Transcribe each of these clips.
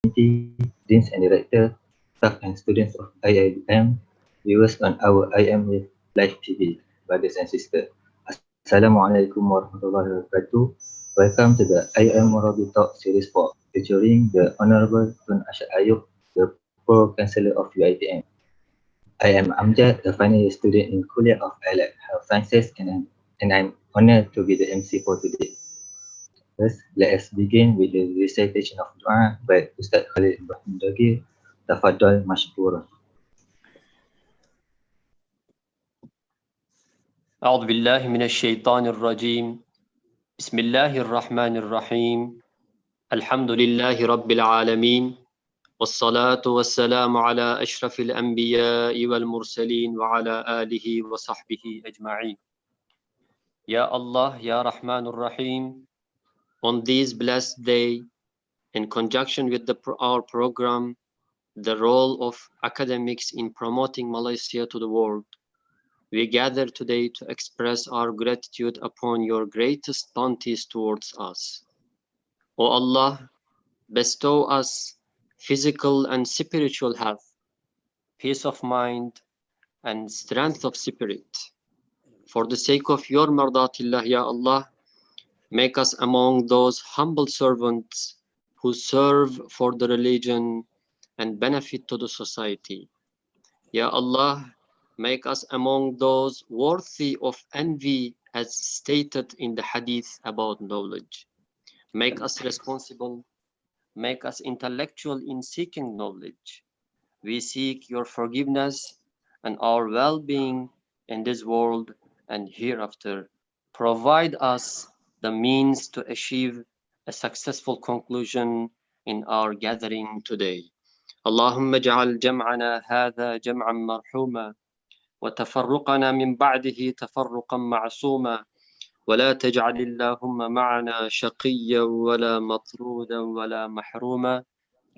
Committee, Deans and Director, staff and students of IIM, viewers on our IM Live TV, brothers and sisters. Assalamualaikum warahmatullahi wabarakatuh. Welcome to the IIM Murabbi Talk Series 4, featuring the Honorable Tun Arshad Ayub, the Pro Chancellor of UITM. I am Amjad, a final year student in Kuliah of Allied Health Sciences, and I'm honored to be the MC for today. First, let us begin with the recitation of Dua by Ustaz Khalid Ibrahim Dagir. Tafadhal mashkura. أعوذ بالله من الشيطان الرجيم بسم الله الرحمن الرحيم الحمد لله رب العالمين والصلاة والسلام على أشرف الأنبياء والمرسلين وعلى آله وصحبه أجمعين. Ya Allah, Ya Rahman Rahim, on this blessed day, in conjunction with our program, the role of academics in promoting Malaysia to the world, we gather today to express our gratitude upon your greatest bounties towards us. O Allah, bestow us physical and spiritual health, peace of mind, and strength of spirit. For the sake of your mardatillah, Ya Allah, make us among those humble servants who serve for the religion and benefit to the society. Ya Allah, make us among those worthy of envy as stated in the hadith about knowledge. Make us responsible, make us intellectual in seeking knowledge. We seek your forgiveness and our well-being in this world and hereafter. Provide us the means to achieve a successful conclusion in our gathering today. اللهم اجعل جمعنا هذا جمعا مرحوما وتفرقنا من بعده تفرقا معصوما ولا تجعل اللهم معنا شقيا ولا مطرودا ولا محروما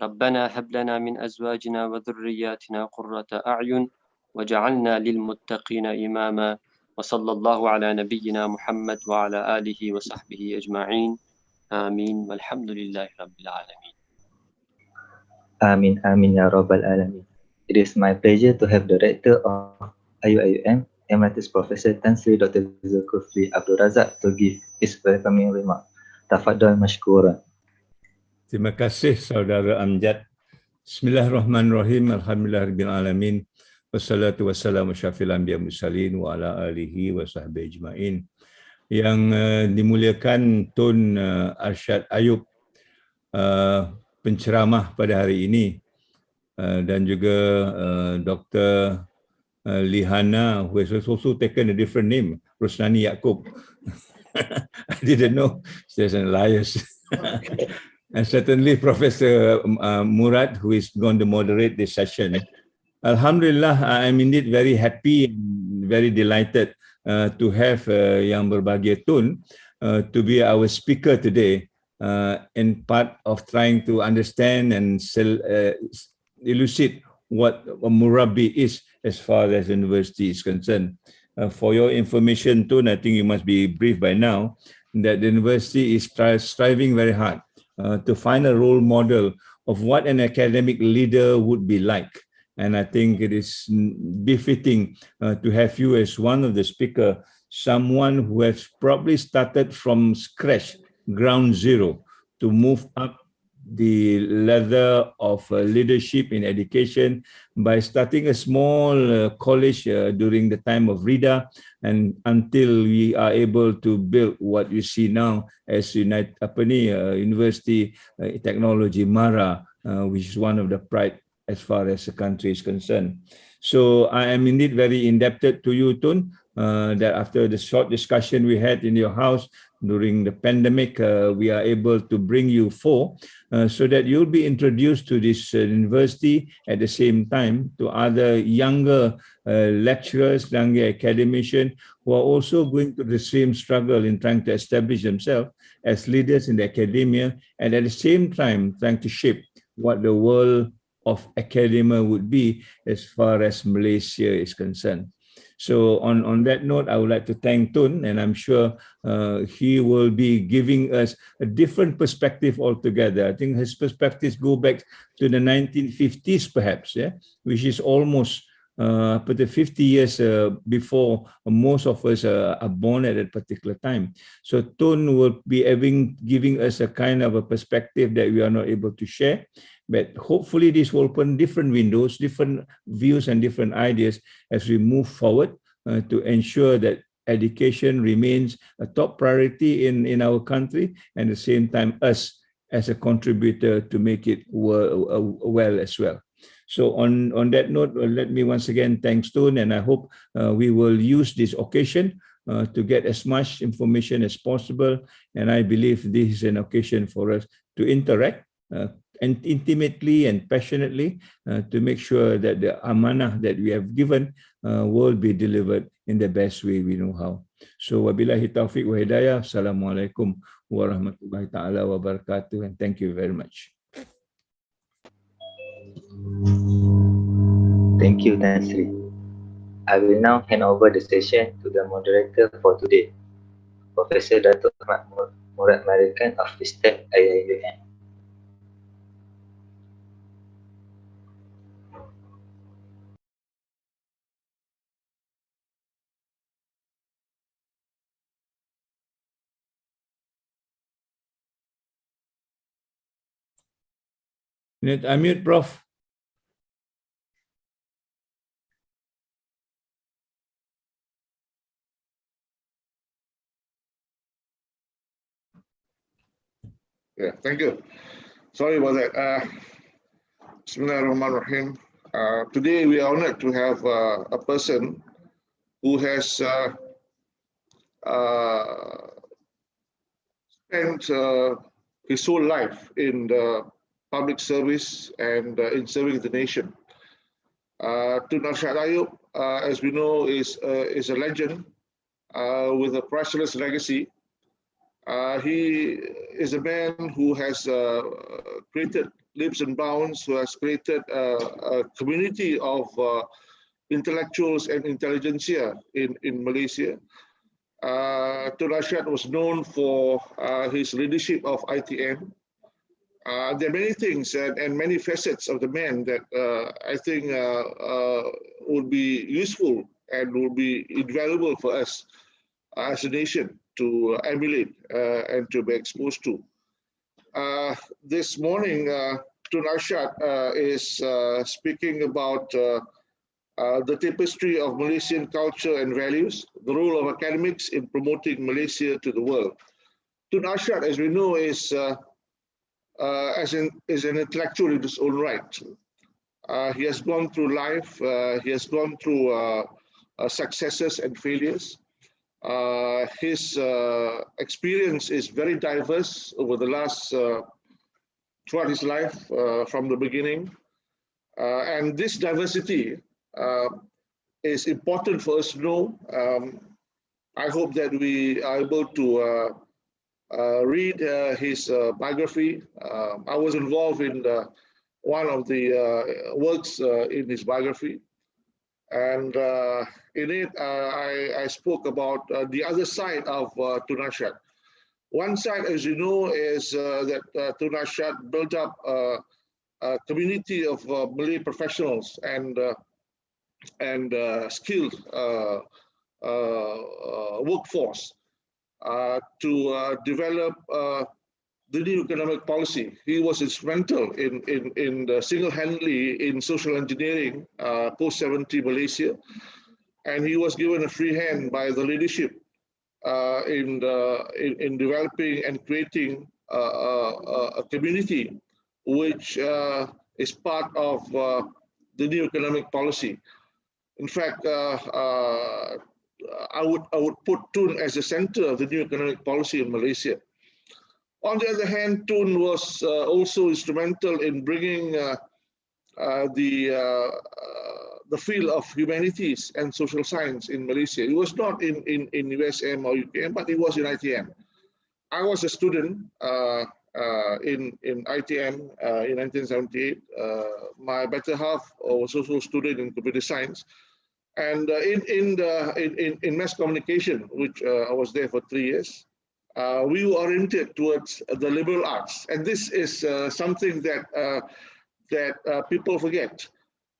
ربنا هب لنا من أزواجنا وذرياتنا قرة أعين وجعلنا للمتقين إماما وصلى الله على نبينا محمد وعلى آله وصحبه أجمعين آمين والحمد لله رب العالمين. Amin, amin, ya Rabbal Alamin. It is my pleasure to have the Director of IUIM, Emeritus Professor Tan Sri Dr. Zulkifli Abdul Razak to give his welcoming remark. Tafadhal mashkura. Terima kasih saudara Amjad. Bismillahirrahmanirrahim. Alhamdulillahirrahmanirrahim. Wassalatu wassalamu syafil anbiya mursalin wa ala alihi wa sahbihi ajma'in. Yang dimuliakan Tun Arshad Ayub, penceramah pada hari ini, dan juga Dr. Lihana, who has also taken a different name, Rosnani Yaakob. I didn't know there's an alias. And certainly Professor Murad, who is going to moderate this session. Alhamdulillah, I am indeed very happy and very delighted to have Yang Berbahagia Tun to be our speaker today, in part of trying to understand and elucidate what Murabbi is as far as university is concerned. For your information, Tun, I think you must be briefed by now that the university is striving very hard to find a role model of what an academic leader would be like. And I think it is befitting to have you as one of the speakers, someone who has probably started from scratch, ground zero, to move up the ladder of leadership in education by starting a small college during the time of Rida, and until we are able to build what you see now as University Technology Mara, which is one of the pride as far as the country is concerned. So I am indeed very indebted to you, Tun, that after the short discussion we had in your house during the pandemic, we are able to bring you so that you'll be introduced to this university at the same time to other younger lecturers, younger academicians who are also going through the same struggle in trying to establish themselves as leaders in the academia, and at the same time trying to shape what the world of academia would be as far as Malaysia is concerned. So on that note, I would like to thank Tun, and I'm sure he will be giving us a different perspective altogether. I think his perspectives go back to the 1950s, perhaps, yeah, which is almost but the 50 years before most of us are born at that particular time. So Tun will be giving us a kind of a perspective that we are not able to share. But hopefully this will open different windows, different views and different ideas as we move forward to ensure that education remains a top priority in our country, and at the same time us as a contributor to make it well as well. So on that note, let me once again thank Stone, and I hope we will use this occasion to get as much information as possible. And I believe this is an occasion for us to interact and intimately and passionately to make sure that the amanah that we have given will be delivered in the best way we know how. So wabillahi taufiq wa hidayah. Assalamualaikum warahmatullahi ta'ala wabarakatuh, and thank you very much. Thank you, Tan Sri. I will now hand over the session to the moderator for today, Professor Dato' Ahmad Murad Marikan of STEM IIUM. Need unmute, Prof. Yeah, thank you. Sorry about that. Bismillahirrahmanirrahim. Today we are honored to have a person who has spent his whole life in the public service and in serving the nation. Tun Arshad Ayub, as we know, is a legend with a priceless legacy. He is a man who has created leaps and bounds, who has created a community of intellectuals and intelligentsia in Malaysia. Tun Arshad was known for his leadership of ITM. There are many things and many facets of the man that I think would be useful and would be invaluable for us as a nation to emulate and to be exposed to. This morning, Tun Arshad is speaking about the tapestry of Malaysian culture and values, the role of academics in promoting Malaysia to the world. Tun Arshad, as we know, is an intellectual in his own right. He has gone through life, he has gone through successes and failures. His experience is very diverse over the last, throughout his life from the beginning. And this diversity is important for us to know. I hope that we are able to read his biography. I was involved in one of the works in his biography. And in it, I spoke about the other side of Tun Arshad. One side, as you know, is that Tun Arshad built up a community of Malay professionals and skilled workforce to develop the new economic policy. He was instrumental in single-handedly in social engineering post-70 Malaysia, and he was given a free hand by the leadership in developing and creating a community which is part of the new economic policy. In fact, I would put Tun as the center of the new economic policy in Malaysia. On the other hand, Tun was also instrumental in bringing the field of humanities and social science in Malaysia. He was not in USM or UKM, but he was in ITM. I was a student in ITM in 1978. My better half was also a student in computer science. And in mass communication, which I was there for 3 years, we were oriented towards the liberal arts, and this is something that people forget.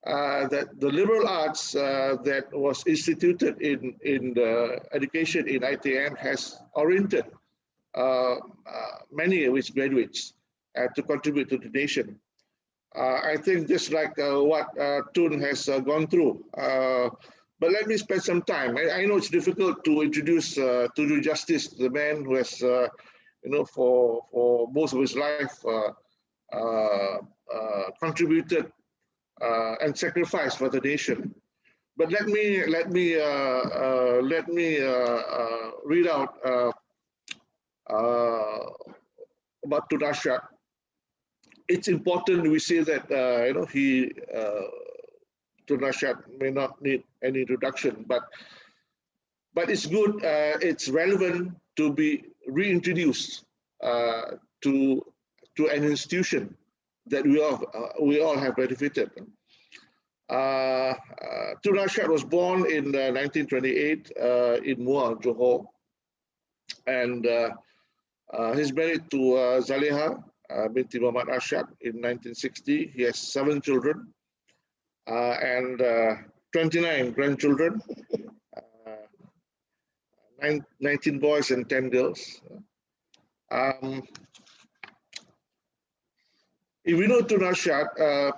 That the liberal arts that was instituted in the education in ITM has oriented many of its graduates to contribute to the nation. I think just like what Tun has gone through. But let me spend some time. I know it's difficult to introduce, to do justice to the man who has, for most of his life contributed and sacrificed for the nation. But let me read out about Tun Arshad. It's important we say that Tun Arshad may not need any introduction, but it's good. It's relevant to be reintroduced to an institution that we all have benefited. Tun Arshad was born in 1928 in Muar, Johor, and he's married to Zaleha binti Muhammad Arshad in 1960. He has 7 children and 29 grandchildren, 19 boys and 10 girls. If we know Tun Arshad,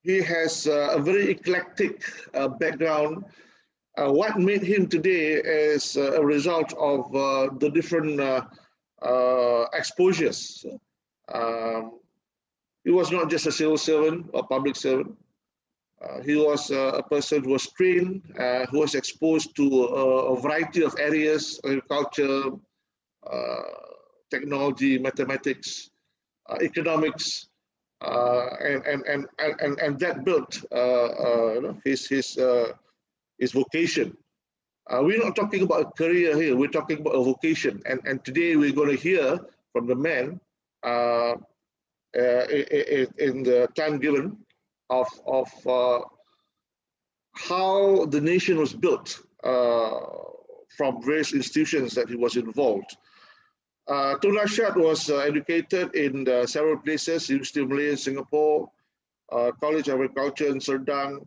he has a very eclectic background. What made him today is a result of the different exposures. He was not just a civil servant or public servant. He was a person who was trained, who was exposed to a variety of areas: agriculture, technology, mathematics, economics, and that built his vocation. We're not talking about a career here. We're talking about a vocation. And today we're going to hear from the man in the time given of how the nation was built from various institutions that he was involved. Tun Arshad was educated in several places: University of Malaya in Singapore, College of Agriculture in Serdang,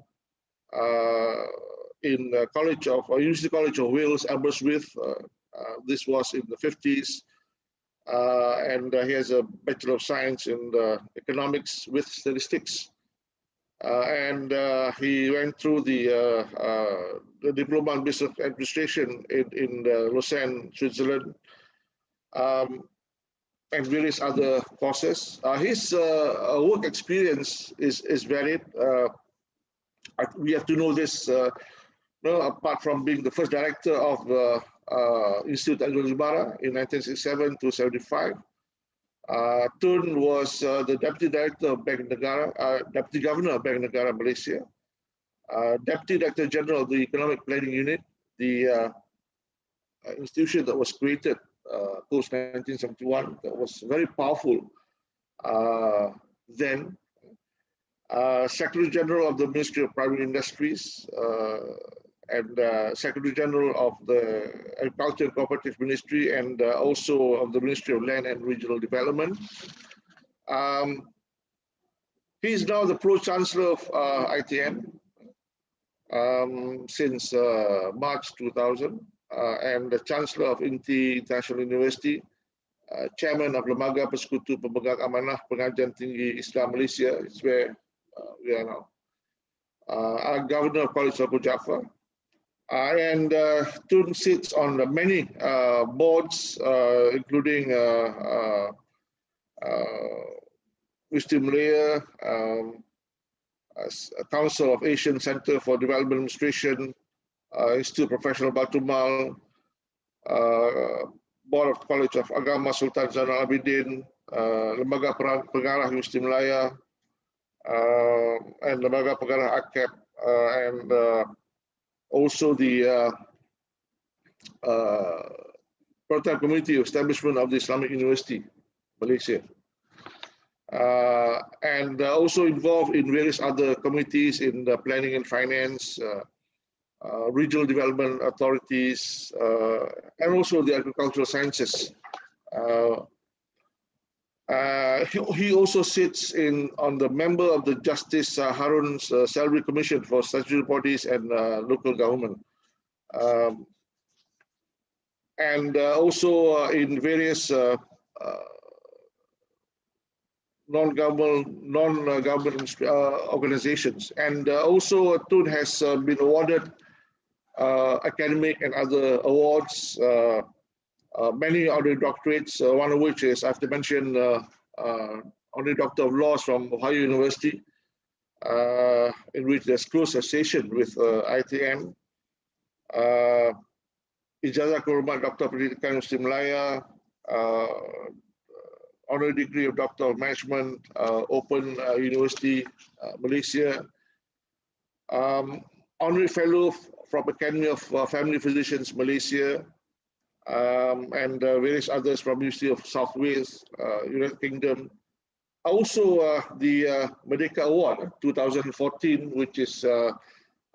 in University College of Wales, Aberystwyth. This was in the 50s. And he has a Bachelor of Science in Economics with Statistics. And he went through the Diploma in Business Administration in Lausanne, Switzerland, and various other courses. His work experience is varied. We have to know this, apart from being the first director of the Institute Al-Jubara in 1967 to 75. Tun was the Deputy Director of Bank Negara, Deputy Governor of Bank Negara, Malaysia, Deputy Director General of the Economic Planning Unit, the institution that was created post-1971, that was very powerful then. Secretary General of the Ministry of Private Industries, and Secretary General of the Agriculture and Cooperative Ministry, and also of the Ministry of Land and Regional Development. He is now the Pro-Chancellor of ITM since March 2000, and the Chancellor of International University, Chairman of Lembaga Persekutu Pemegang Amanah Pengajian Tinggi Islam Malaysia, it's where we are now. Governor of College of Abu Ja'far. And Tun sits on many boards, including University of Malaya, Council of Asian Center for Development Administration, Institute of Professional Batumal, Board of College of Agama Sultan Zainal Abidin, Lembaga Pengarah Universiti Malaya, and Lembaga Pengarah AKEP, and also the Program Committee of Establishment of the Islamic University, Malaysia. And also involved in various other committees in the planning and finance, regional development authorities, and also the agricultural sciences. He also sits on the member of the Justice Harun's Salary Commission for statutory bodies and local government, and also in various non-government organizations. And also Tun has been awarded academic and other awards, many other doctorates, one of which is, I have to mention, Honorary Doctor of Laws from Ohio University, in which there's close association with ITM. Ijazah Kehormatan Doctor of Pendidikan Muslim Malaya, honorary degree of Doctor of Management, Open University, Malaysia, honorary fellow from Academy of Family Physicians, Malaysia, and various others from University of South Wales, United Kingdom. Also, the Merdeka Award 2014, which is a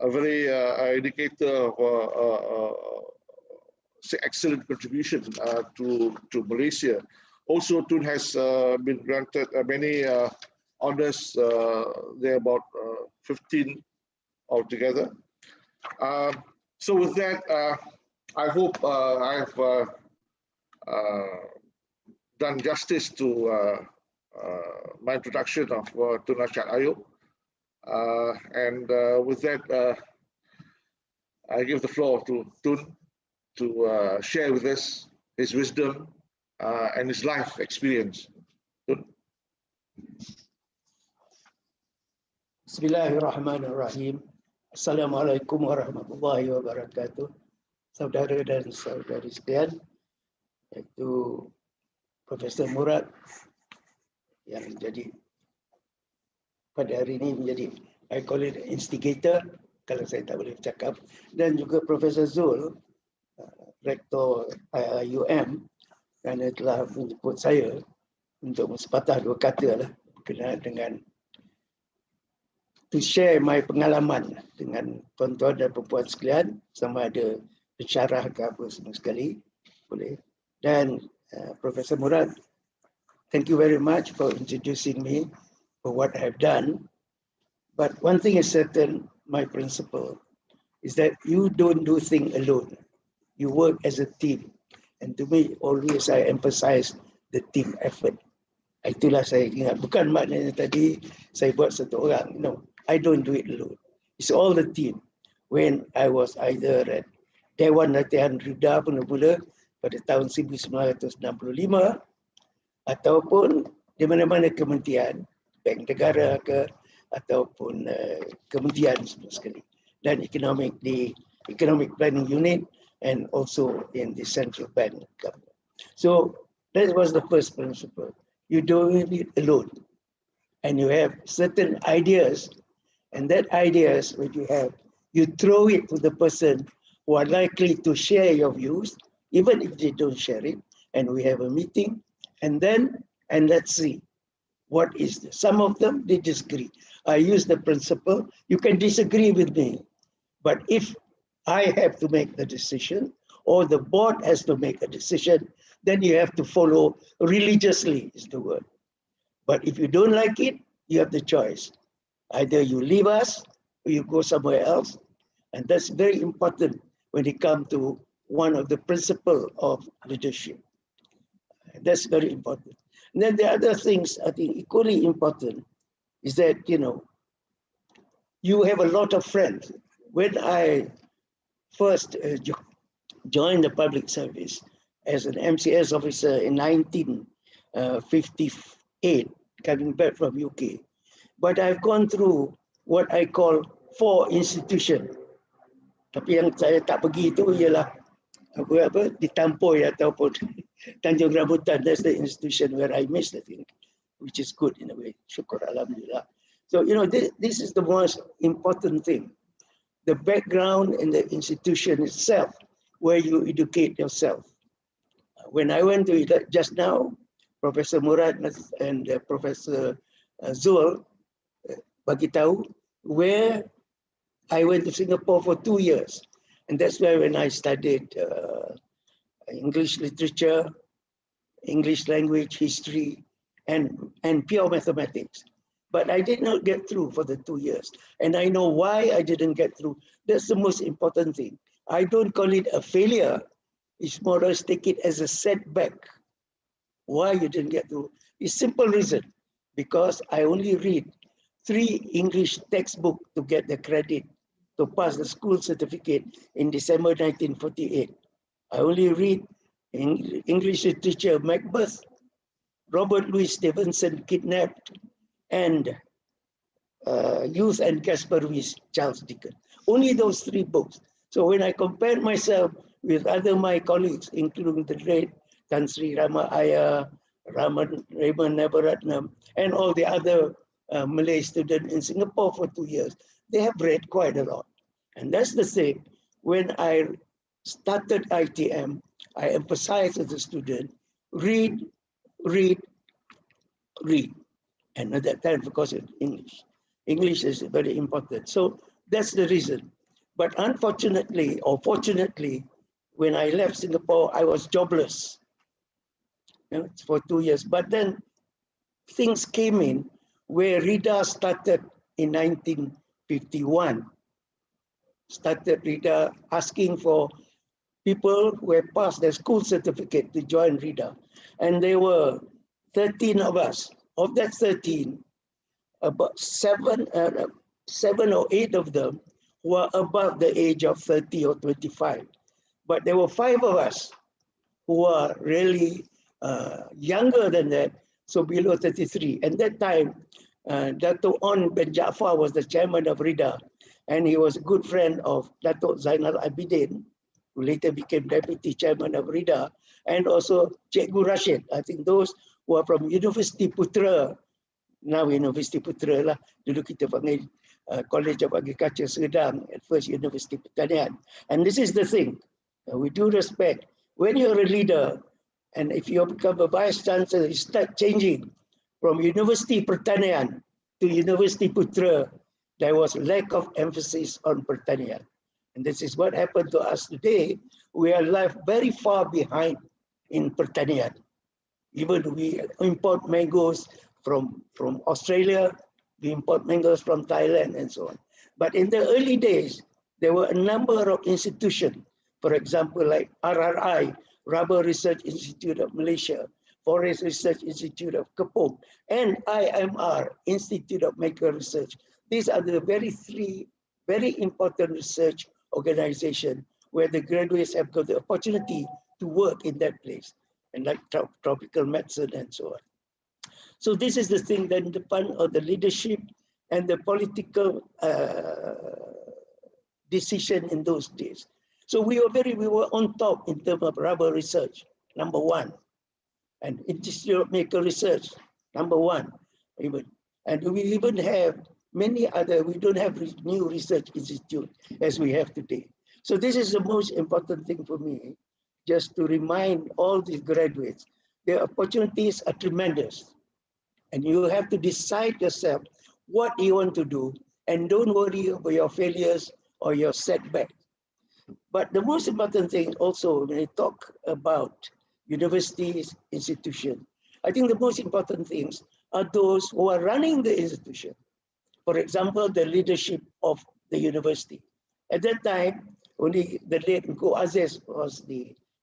very indicator of excellent contribution to Malaysia. Also, Tun has been granted many honors. There are about 15 altogether. So with that, I hope I have done justice to my introduction of Tun Arshad Ayub. And with that, I give the floor to Tun to share with us his wisdom and his life experience. Tun. Bismillahirrahmanirrahim. Assalamualaikum warahmatullahi wabarakatuh. Saudara dan saudari sekalian, iaitu Profesor Murad yang jadi pada hari ini menjadi, I call it instigator, kalau saya tak boleh bercakap, dan juga Profesor Zul, Rektor IUM, kerana telah menjemput saya untuk sepatah dua kata lah berkenaan dengan to share my pengalaman dengan tuan-tuan dan perempuan sekalian, sama ada bersyarah ke apa semua sekali, boleh. Dan Profesor Murad, thank you very much for introducing me for what I have done. But one thing is certain, my principle is that you don't do things alone. You work as a team. And to me, always I emphasize the team effort. Itulah saya ingat. Bukan maknanya tadi saya buat satu orang. No, I don't do it alone. It's all the team. When I was either at Dewan Latihan Rida mula-mula pada tahun 1965, ataupun di mana-mana kementerian, Bank Negara ke, ataupun kementerian semua sekali. Dan di Economic Planning Unit, and also in the central bank government. So that was the first principle. You don't do it alone. And you have certain ideas, and that ideas which you have, you throw it to the person who are likely to share your views, even if they don't share it, and we have a meeting, and let's see what is this. Some of them, they disagree. I use the principle, you can disagree with me, but if I have to make the decision, or the board has to make a decision, then you have to follow religiously, is the word. But if you don't like it, you have the choice. Either you leave us, or you go somewhere else. And that's very important when it comes to one of the principles of leadership. That's very important. And then the other things I think equally important is that, you have a lot of friends. When I first joined the public service as an MCS officer in 1958, coming back from UK. But I've gone through what I call 4 institutions. Tapi yang saya tak pergi itu ialah apa di Tampoi ataupun Tanjung Rambutan. That's the institution where I missed, I think, which is good in a way. Syukur alhamdulillah. So this is the most important thing. The background in the institution itself, where you educate yourself. When I went to it just now, Professor Murad and Professor Zul bagi tahu where I went to Singapore for 2 years. And that's where when I studied English literature, English language, history, and pure mathematics. But I did not get through for the 2 years. And I know why I didn't get through. That's the most important thing. I don't call it a failure. It's more or less take it as a setback. Why you didn't get through? It's simple reason. Because I only read 3 English textbooks to get the credit to pass the school certificate in December 1948. I only read English literature, Macbeth, Robert Louis Stevenson, Kidnapped, and Youth and Caspar Ruiz, Charles Dickens. Only those 3 books. So when I compared myself with other my colleagues, including the late Tan Sri Rama Ayah, Raymond Nabaratnam, and all the other Malay students in Singapore for 2 years, they have read quite a lot. And that's the thing. When I started ITM, I emphasized as a student, read, read, read. And at that time, because of English. English is very important. So that's the reason. But unfortunately, or fortunately, when I left Singapore, I was jobless, you know, for 2 years. But then things came in where RIDA started in 1951. Started RIDA asking for people who had passed their school certificate to join RIDA. And there were 13 of us. Of that 13, about 7 or 8 of them were above the age of 30 or 25. But there were 5 of us who were really younger than that, so below 33. And that time, Dato' On bin Jaafar was the chairman of RIDA, and he was a good friend of Dato' Zainal Abidin, who later became deputy chairman of RIDA, and also Cikgu Rashid. I think those who are from University Putra, now University Putra lah, dulu kita panggil College of Agriculture Sedang, at first University Pertanian. And this is the thing, with due respect, when you're a leader, and if you become a vice chancellor, you start changing from University Pertanian to University Putra, there was lack of emphasis on Pertanian. And this is what happened to us today. We are left very far behind in Pertanian. Even we import mangoes from Australia, we import mangoes from Thailand and so on. But in the early days, there were a number of institutions, for example, like RRI, Rubber Research Institute of Malaysia, Forest Research Institute of Kepong, and IMR, Institute of Medical Research. These are the 3 very important research organizations where the graduates have got the opportunity to work in that place, and like tropical medicine and so on. So this is the thing that depends on the leadership and the political decision in those days. So we were on top in terms of rubber research, number 1, and Institute of Medical Research, number 1, even. And we even have many other, we don't have new research institute as we have today. So this is the most important thing for me, just to remind all these graduates, their opportunities are tremendous. And you have to decide yourself what you want to do, and don't worry about your failures or your setbacks. But the most important thing also, when I talk about universities, institutions, I think the most important things are those who are running the institution. For example, the leadership of the university. At that time, only the late Nko Aziz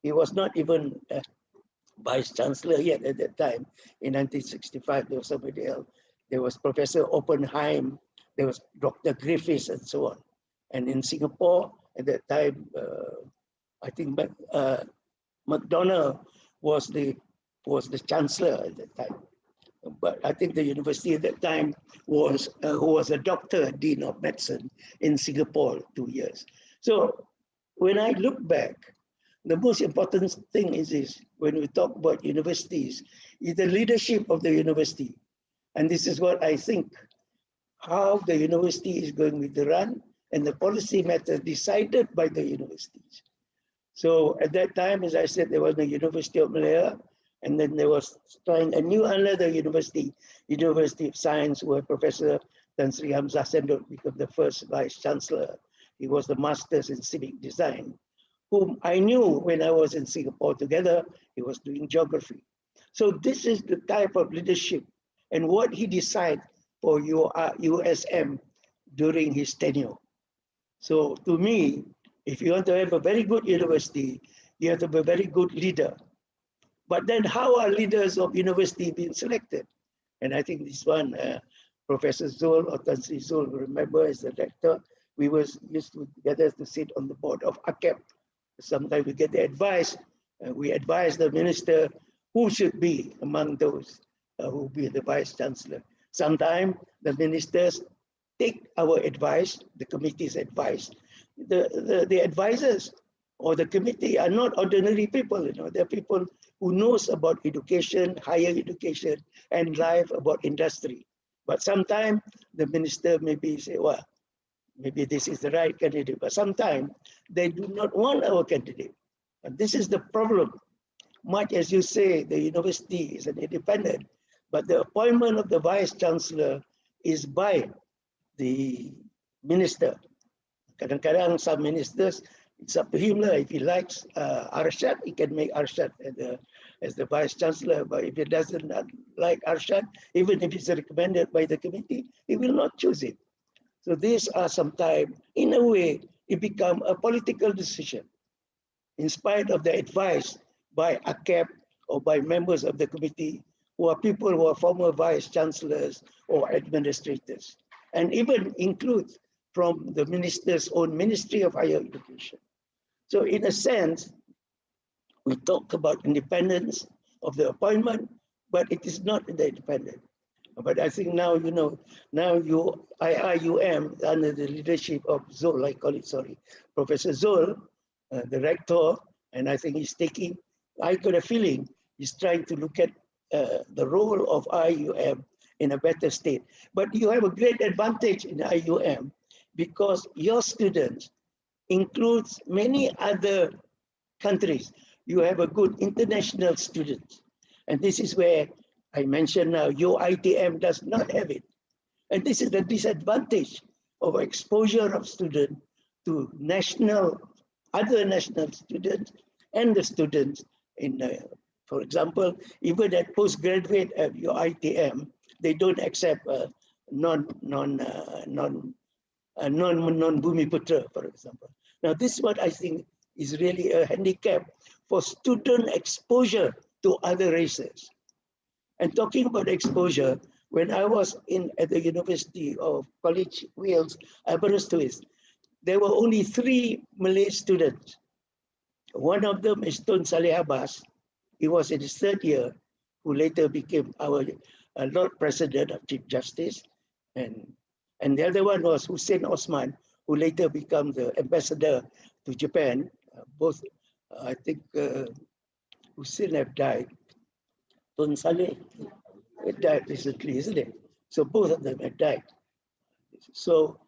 he was not even vice chancellor yet at that time. In 1965, there was somebody else. There was Professor Oppenheim, there was Dr. Griffiths and so on. And in Singapore, at that time, I think McDonald was the chancellor at that time. But I think the university at that time was who was a doctor, dean of medicine in Singapore 2 years. So when I look back, the most important thing is this, when we talk about universities, is the leadership of the university. And this is what I think, how the university is going to be run and the policy matters decided by the universities. So at that time, as I said, there was the University of Malaya, and then there was trying a new another university, University of Science, where Professor Tan Sri Hamzah Sendot became the first Vice Chancellor. He was the Masters in Civic Design, whom I knew when I was in Singapore together. He was doing geography. So this is the type of leadership and what he decided for USM during his tenure. So to me, if you want to have a very good university, you have to be a very good leader. But then how are leaders of university being selected? And I think this one, Professor Zul or Tan Sri Zul, remember as the rector, we used to together to sit on the board of ACAP. Sometimes we get the advice, we advise the minister who should be among those who will be the vice chancellor. Sometimes the ministers take our advice, the committee's advice. The advisors or the committee are not ordinary people, they're people who knows about education, higher education, and life about industry. But sometimes the minister maybe say, well, maybe this is the right candidate, but sometimes they do not want our candidate. And this is the problem. Much as you say the university is an independent, but the appointment of the vice chancellor is by the minister. Kadang-kadang some ministers, it's up to him. If he likes Arshad, he can make Arshad as the vice chancellor. But if he doesn't like Arshad, even if it's recommended by the committee, he will not choose it. So these are sometimes, in a way, it become a political decision, in spite of the advice by ACAP or by members of the committee, who are people who are former vice chancellors or administrators, and even includes from the minister's own Ministry of Higher Education. So in a sense, we talk about independence of the appointment, but it is not the independent. But I think now, now IIUM, under the leadership of Zul, I call it, sorry, Professor Zul, the rector, and I think I got a feeling he's trying to look at the role of IIUM in a better state. But you have a great advantage in IIUM because your students includes many other countries. You have a good international students. And this is where I mentioned now, your ITM does not have it. And this is the disadvantage of exposure of students to other national students and the students in, for example, even at postgraduate at your ITM, they don't accept non-Bumiputra, for example. Now, this is what I think is really a handicap for student exposure to other races. And talking about exposure, when I was at the University of College Wales, Aberystwyth, there were only 3 Malay students. One of them is Tun Saleh Abbas. He was in his 3rd year, who later became our Lord President of Chief Justice. And the other one was Hussein Osman, who later became the ambassador to Japan. Both, I think, Hussein have died. Tun Saleh died recently, isn't it? So both of them have died. So,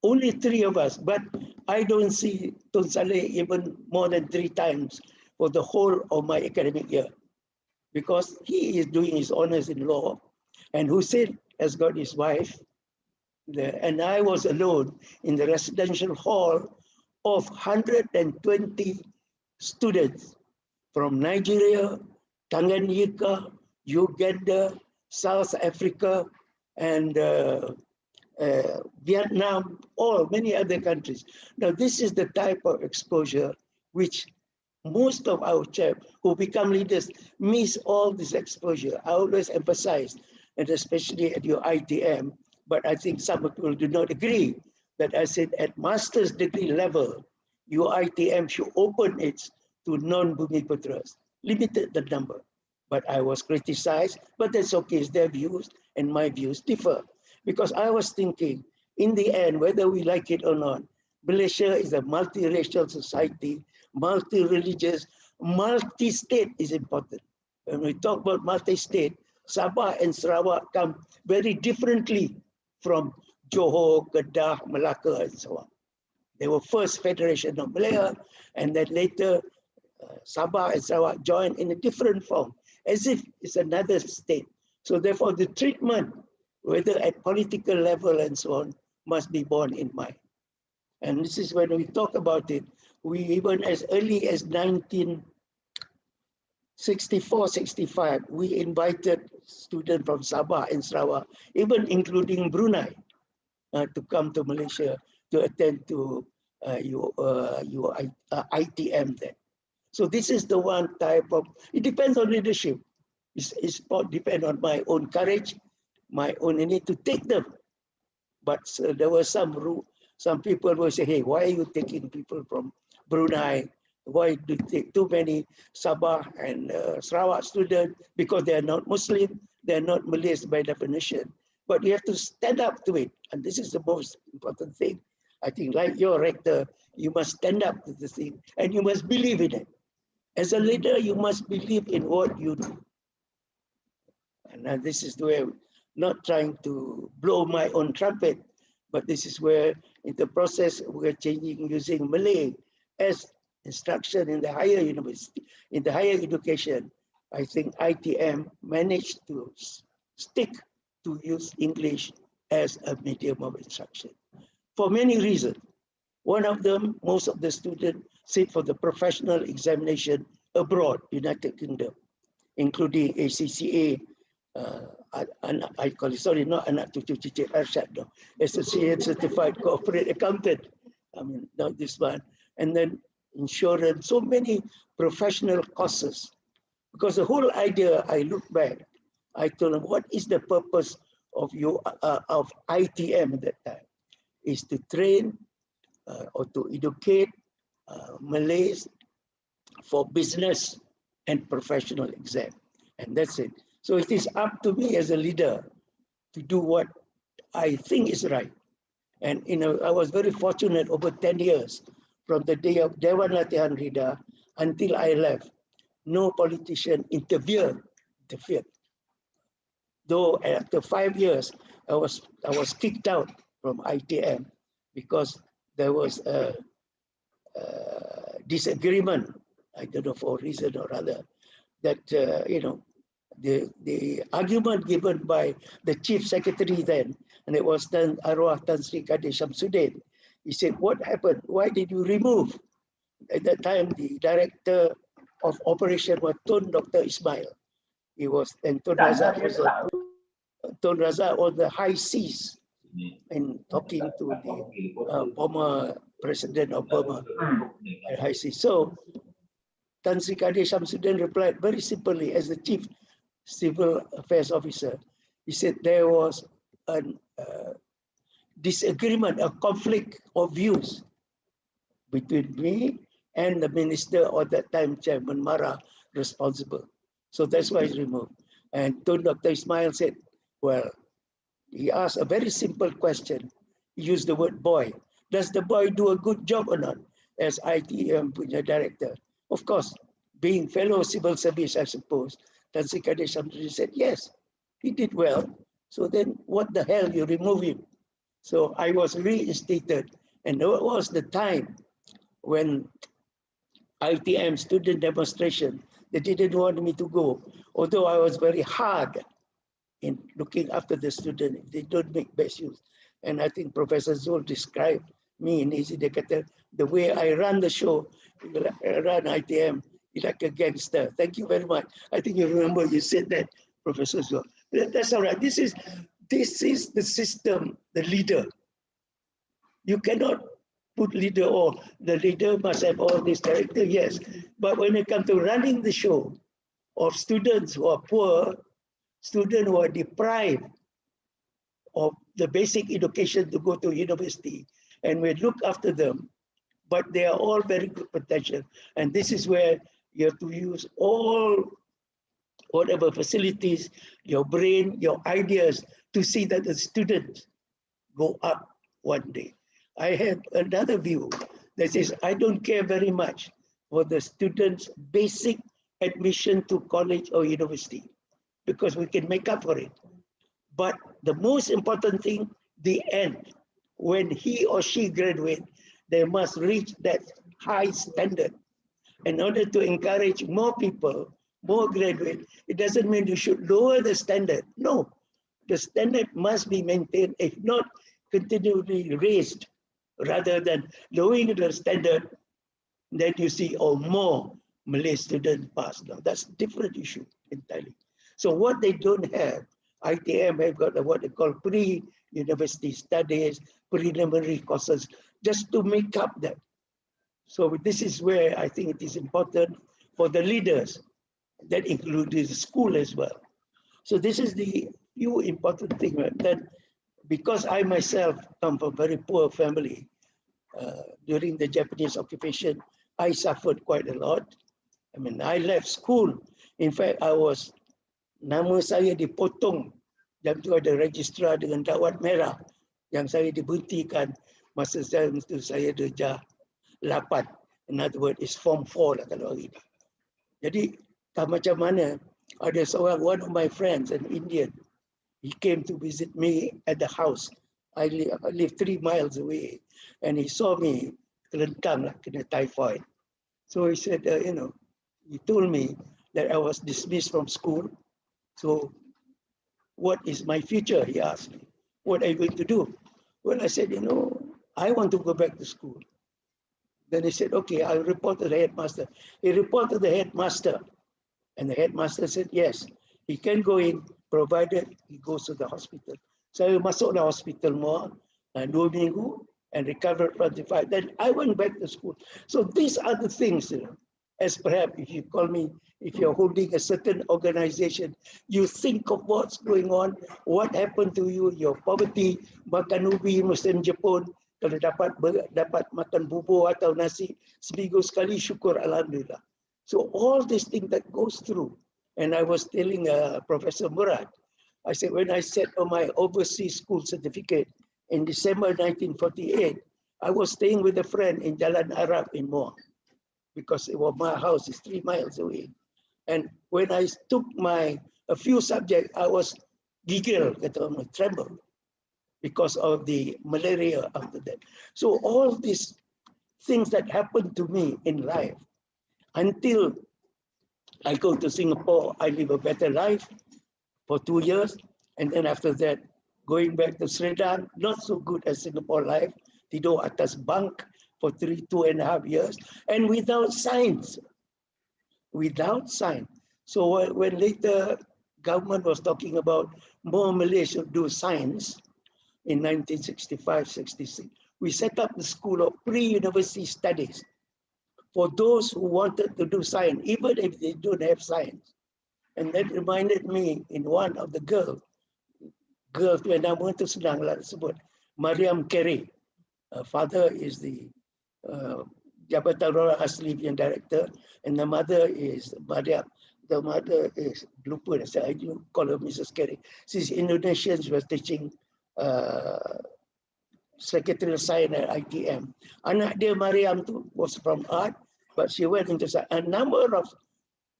only 3 of us, but I don't see Tun Saleh even more than 3 times for the whole of my academic year, because he is doing his honors in law, and Hussein has got his wife there, and I was alone in the residential hall of 120 students from Nigeria, Tanganyika, Uganda, South Africa, and Vietnam, many other countries. Now, this is the type of exposure which most of our chaps who become leaders miss all this exposure. I always emphasize, and especially at your ITM, but I think some people do not agree, that I said at master's degree level, your ITM should open it to non-Bumiputras, limited the number. But I was criticized, but that's okay, it's their views, and my views differ. Because I was thinking, in the end, whether we like it or not, Malaysia is a multiracial society, multi-religious, multi-state is important. When we talk about multi-state, Sabah and Sarawak come very differently from Johor, Kedah, Melaka, and so on. They were first Federation of Malaya, and then later Sabah and Sarawak joined in a different form, as if it's another state. So therefore, the treatment whether at political level and so on, must be borne in mind. And this is when we talk about it, we even as early as 1964, 65, we invited students from Sabah and Sarawak, even including Brunei, to come to Malaysia to attend to your ITM then. So this is the one type of, it depends on leadership. It's depend on my own courage, my own need to take them. But there were some people will say, hey, why are you taking people from Brunei? Why do you take too many Sabah and Sarawak students? Because they are not Muslim, they are not Malays by definition. But you have to stand up to it. And this is the most important thing. I think like your rector, you must stand up to the thing and you must believe in it. As a leader, you must believe in what you do. And this is where, not trying to blow my own trumpet, but this is where in the process we're changing using Malay as instruction in the higher university, in the higher education. I think ITM managed to stick to use English as a medium of instruction for many reasons. One of them, most of the students sit for the professional examination abroad, United Kingdom, including ACCA, I call it, sorry, not anak cucu cicit Arshad, no, Associate Certified Corporate Accountant, I mean, not this one, and then insurance, so many professional courses. Because the whole idea, I look back, I told them, what is the purpose of of ITM at that time? Is to train or to educate Malays for business and professional exam. And that's it. So it is up to me as a leader to do what I think is right. And I was very fortunate over 10 years from the day of Dewan Latihan Rida until I left. No politician interfered. Though after 5 years, I was kicked out from ITM because there was a disagreement. I don't know for a reason or other that the argument given by the chief secretary then, and it was Arwah Tan Sri Kadir Shamsuddin. He said, "What happened? Why did you remove?" At that time, the director of operation was Tun Dr. Ismail. He was, and Tun Razak on the high seas and talking to the former president of Burma at high seas. So Tan Sri Kadir Shamsuddin replied very simply as the chief civil affairs officer. He said there was a disagreement, a conflict of views between me and the minister or that time Chairman Mara responsible. So that's why it's removed. And Dr. Ismail said, well, he asked a very simple question. He used the word boy. Does the boy do a good job or not as ITM director? Of course, being fellow civil service, I suppose, Tan Sri Kadir Shamsuddin said, yes, he did well. So then what the hell, you remove him? So I was reinstated. And that was the time when ITM student demonstration, they didn't want me to go. Although I was very hard in looking after the student, if they don't make best use. And I think Professor Zul described me in his indicator, the way I run the show, run ITM, like a gangster. Thank you very much. I think you remember you said that, Professor Zul. That's all right. This is the system, the leader. You cannot put leader, or the leader must have all this character, yes. But when it comes to running the show, or students who are poor, students who are deprived of the basic education to go to university, and we look after them, but they are all very good potential. And this is where you have to use all whatever facilities, your brain, your ideas, to see that the students go up one day. I have another view that says I don't care very much for the students' basic admission to college or university, because we can make up for it. But the most important thing, the end, when he or she graduate, they must reach that high standard. In order to encourage more people, more graduate, it doesn't mean you should lower the standard. No, the standard must be maintained, if not continually raised, rather than lowering the standard. Then you see, oh, more Malay students pass. Now that's a different issue entirely. So what they don't have, ITM have got what they call pre-university studies, preliminary courses, just to make up that. So this is where I think it is important for the leaders, that includes the school as well. So this is the few important thing that, because I myself come from a very poor family, during the Japanese occupation, I suffered quite a lot. I mean, I left school. In fact, nama saya dipotong. Jam tu ada registrar dengan dawat merah yang saya diberhentikan masa saya darjah 8. In other words, is form 4 lah kalau hari ni. Jadi, tak macam mana, ada seorang, one of my friends, an Indian, he came to visit me at the house. I live 3 miles away, and he saw me kelentang lah, kena typhoid. So he said, he told me that I was dismissed from school. So what is my future? He asked me, what are you going to do? Well, I said, I want to go back to school. Then he said, okay, I'll report to the headmaster. He reported to the headmaster, and the headmaster said, yes, he can go in, provided he goes to the hospital. Saya masuk the hospital more, 2 minggu, and recovered from the fight. Then I went back to school. So these are the things, as perhaps if you call me, if you're holding a certain organization, you think of what's going on, what happened to you, your poverty, makan ubi Muslim Jepun, kalau dapat makan bubur atau nasi seminggu sekali, syukur alhamdulillah. So all these things that goes through. And I was telling Professor Murad, I said, when I set on my overseas school certificate in December 1948, I was staying with a friend in Jalan Arab in Muar, because my house is 3 miles away. And when I took a few subjects, I was giggle, tremble, because of the malaria after that. So all these things that happened to me in life, until I go to Singapore, I live a better life for 2 years. And then after that, going back to Sri Lanka, not so good as Singapore life, tidur atas bunk for 2.5 years, and without science. Without science. So when later government was talking about more Malays should do science in 1965-66, we set up the School of Pre-University Studies for those who wanted to do science, even if they don't have science. And that reminded me in one of the girls tu yang nama tu senang lah sebut, Mariam Carey. Father is the Jabatan Orang Asli yang director, and the mother is Mariam. The mother is, lupa dah saya, I didn't call her Mrs. Carey. She's Indonesian, she was teaching secretarial science at ITM. Anak dia Mariam tu was from art, but she went into science. A number of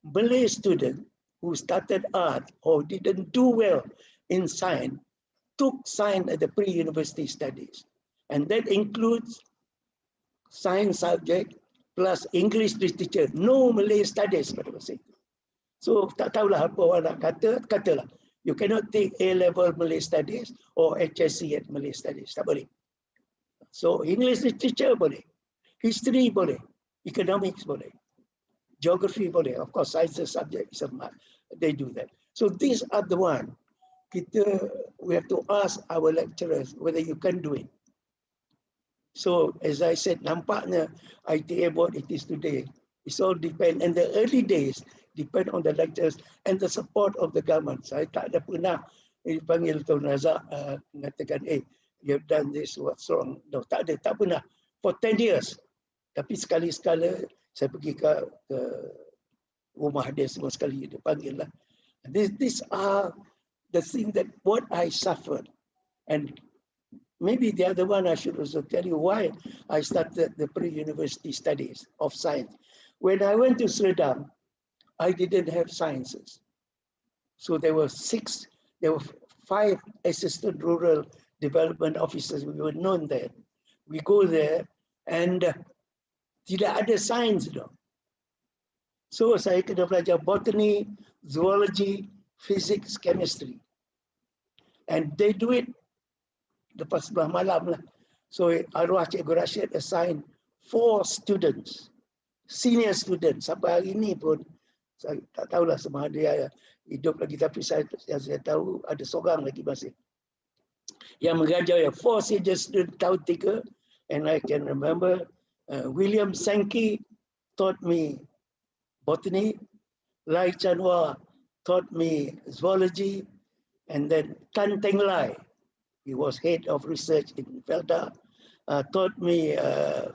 Malay students who started art or didn't do well in science took science at the pre-university studies. And that includes science subject plus English literature, no Malay studies pada masa itu. So tak tahulah apa orang nak katalah. You cannot take A-level Malay studies or HSC at Malay studies, tak boleh. So English literature boleh, history boleh, economics boleh, geography boleh. Of course, sciences subject is a must. They do that. So these are the one. We have to ask our lecturers whether you can do it. So as I said, nampaknya ITA what it is today, it's all depend, and the early days depend on the lecturers and the support of the government. Saya tak ada pernah dipanggil Tuan Razak mengatakan, you've done this, what's wrong? No, tak ada, tak pernah. For 10 years. Tapi sekali-sekala saya pergi ke rumah dia semua sekali, dia panggil lah. These are the thing that what I suffered. And maybe the other one I should also tell you why I started the pre-university studies of science. When I went to Sri Lanka, I didn't have sciences. So there were 5 assistant rural development officers. We were known there. We go there and tidak ada science. So saya kena belajar botany, zoology, physics, chemistry. And they do it lepas sebelah malam lah. So arwah Cikgu Rashid assigned 4 students, senior students. Sampai hari ini pun saya tak tahulah sama ada dia hidup lagi, tapi yang saya tahu ada seorang lagi masih yang mengajar 4 senior students tahun 3. And I can remember William Sankey taught me botany, Lai Chanwa taught me zoology, and then Tan Teng Lai, he was head of research in Felda, taught me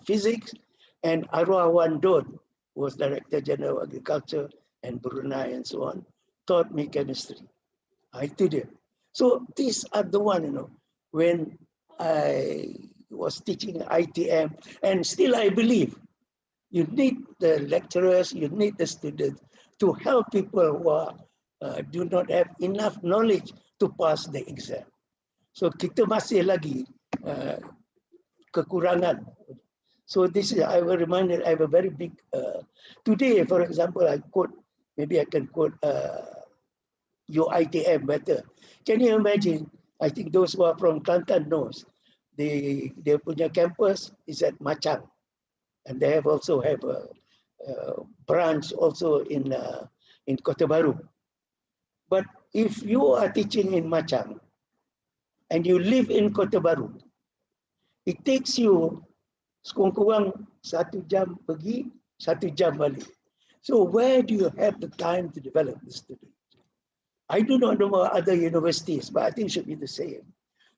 physics, and Arwah Wan Don was Director General of Agriculture and Brunei and so on, taught me chemistry. Itu dia. So these are the one, when I was teaching ITM, and still I believe you need the lecturers, you need the students to help people who do not have enough knowledge to pass the exam. So kita masih lagi kekurangan. So this is, I will remind you, I have a very big, today, for example, maybe I can quote your ITM better. Can you imagine? I think those who are from Kelantan knows, their punya campus is at Machang. And they also have a branch also in Kota Baru. But if you are teaching in Machang and you live in Kota Baru, it takes you sekurang-kurang 1 jam pergi, 1 jam balik. So where do you have the time to develop the student? I do not know about other universities, but I think it should be the same.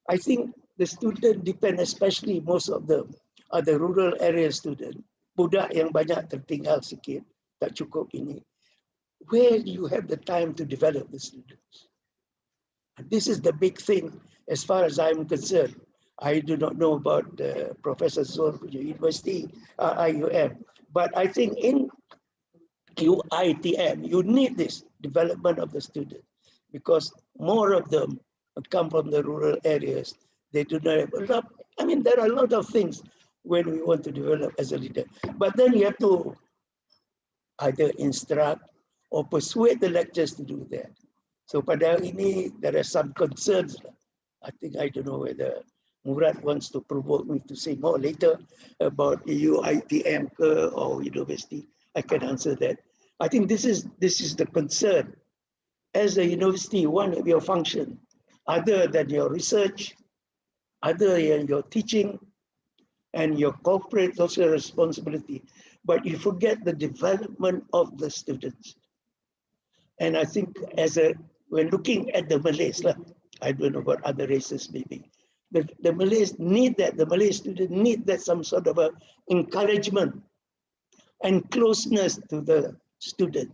I think the student depend, especially most of them are the rural area student. Budak yang banyak tertinggal sikit, tak cukup ini. Where do you have the time to develop the students? And this is the big thing as far as I'm concerned. I do not know about Professor Zul University, IUM, but I think in UITM, you need this development of the student because more of them come from the rural areas. They do not have a lot. I mean, there are a lot of things when we want to develop as a leader. But then you have to either instruct or persuade the lecturers to do that. So pada hari ini, there are some concerns. I think, I don't know whether Murad wants to provoke me to say more later about UITM or university. I can answer that. I think this is the concern. As a university, one of your function, other than your research, other than your teaching, and your corporate social responsibility, but you forget the development of the students. And I think when looking at the Malays, I don't know about other races maybe, the Malays need that, the Malay students need that some sort of a encouragement and closeness to the student.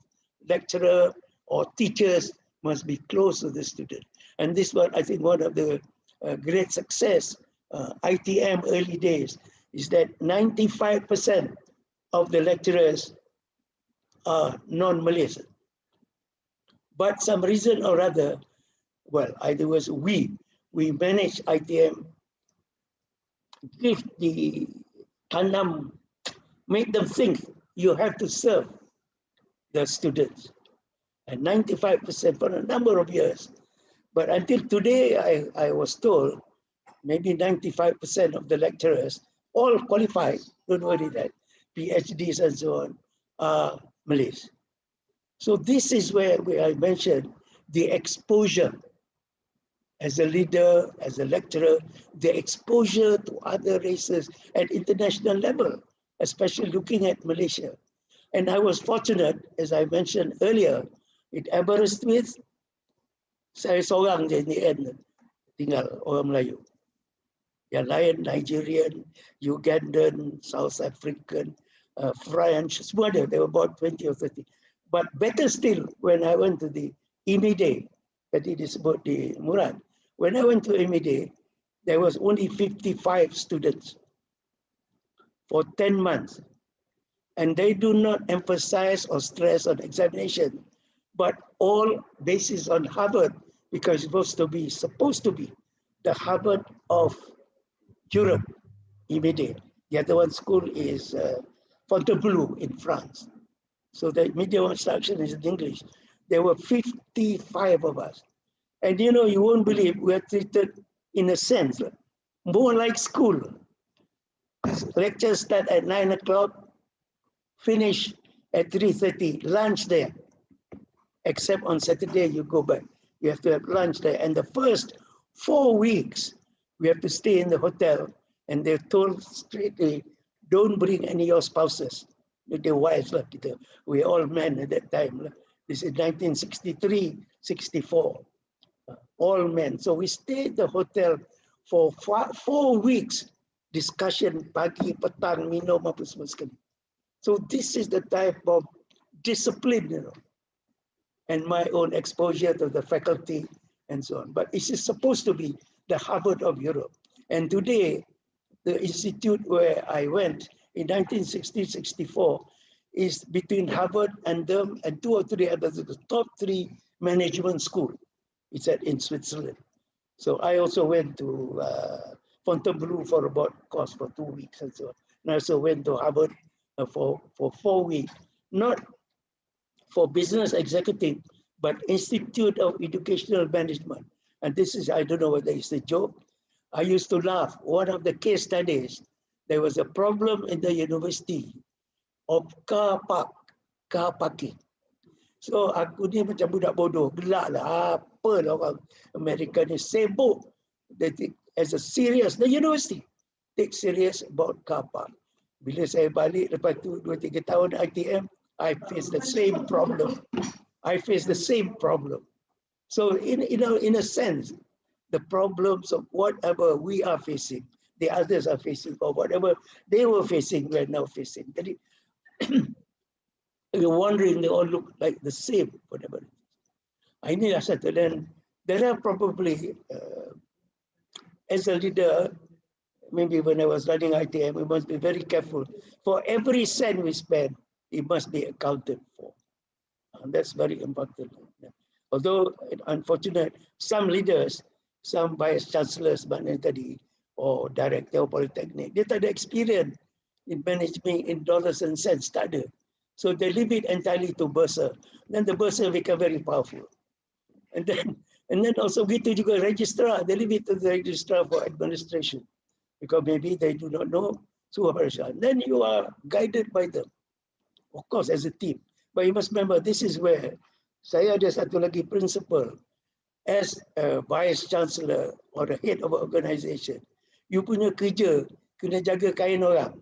Lecturer or teachers must be close to the student. And this was, I think, one of the great success ITM early days is that 95% of the lecturers are non-Malaysian. But some reason or other, well, either was we manage ITM, give the tanam, make them think you have to serve the students. And 95% for a number of years. But until today, I was told, maybe 95% of the lecturers, all qualified, don't worry that, PhDs and so on, are Malays. So this is where I mentioned the exposure as a leader, as a lecturer, the exposure to other races at international level, especially looking at Malaysia. And I was fortunate, as I mentioned earlier, at Aberystwyth, saya seorang je in the end tinggal orang Melayu. Yang lain Nigerian, Ugandan, South African, French, semua ada. There were about 20 or 30. But better still, when I went to the IMIDE, tadi disebut di Murad, when I went to IMIDE, there was only 55 students for 10 months. And they do not emphasize or stress on examination, but all basis on Harvard, because it's supposed to be the Harvard of Europe, IMIDE. The other one school is Fontainebleau in France. So the media instruction is in English. There were 55 of us. And you know, you won't believe we are treated in a sense more like school. Lectures start at 9 o'clock, finish at 3:30, lunch there. Except on Saturday, you go back. You have to have lunch there. And the first 4 weeks, we have to stay in the hotel. And they're told straightly, don't bring any of your spouses. Their wives. We all men at that time. This is 1963, 64. All men. So we stayed at the hotel for 4 weeks. Discussion, pagi, petang, minum, apa semua sekali. So this is the type of discipline, you know, and my own exposure to the faculty and so on. But it is supposed to be the Harvard of Europe. And today, the institute where I went in 1960-64 is between Harvard and them and 2 or 3 others, the top 3 management school. It's in Switzerland. So I also went to Fontainebleau for about course for 2 weeks and so on. And I also went to Harvard for 4 weeks, not for business executive, but Institute of Educational Management. And this is, I don't know whether it's a joke. I used to laugh. One of the case studies, there was a problem in the university of car parking. So aku ni macam budak bodoh, gelak lah, apa lah orang Amerika ni sibuk. They take as a serious, the university take serious about car park. Bila saya balik lepas tu 2-3 tahun ITM, I face the same problem. So in a sense, the problems of whatever we are facing, the others are facing, or whatever they were facing, we're now facing. You're wondering, they all look like the same, whatever. I need a certain, then there are probably, as a leader, maybe when I was running ITM, we must be very careful. For every cent we spend, it must be accounted for. And that's very important. Although, unfortunate, some leaders, some vice chancellors, or director of polytechnic, they tak ada experience in managing in dollars and cents, tak ada. So they leave it entirely to bursar. Then the bursar become very powerful. And then also gitu juga registrar, they leave it to the registrar for administration, because maybe they do not know Arshad. Then you are guided by them, of course, as a team. But you must remember, this is where saya ada satu lagi principle. As a vice chancellor or the head of an organization, you punya kerja kena jaga kain orang.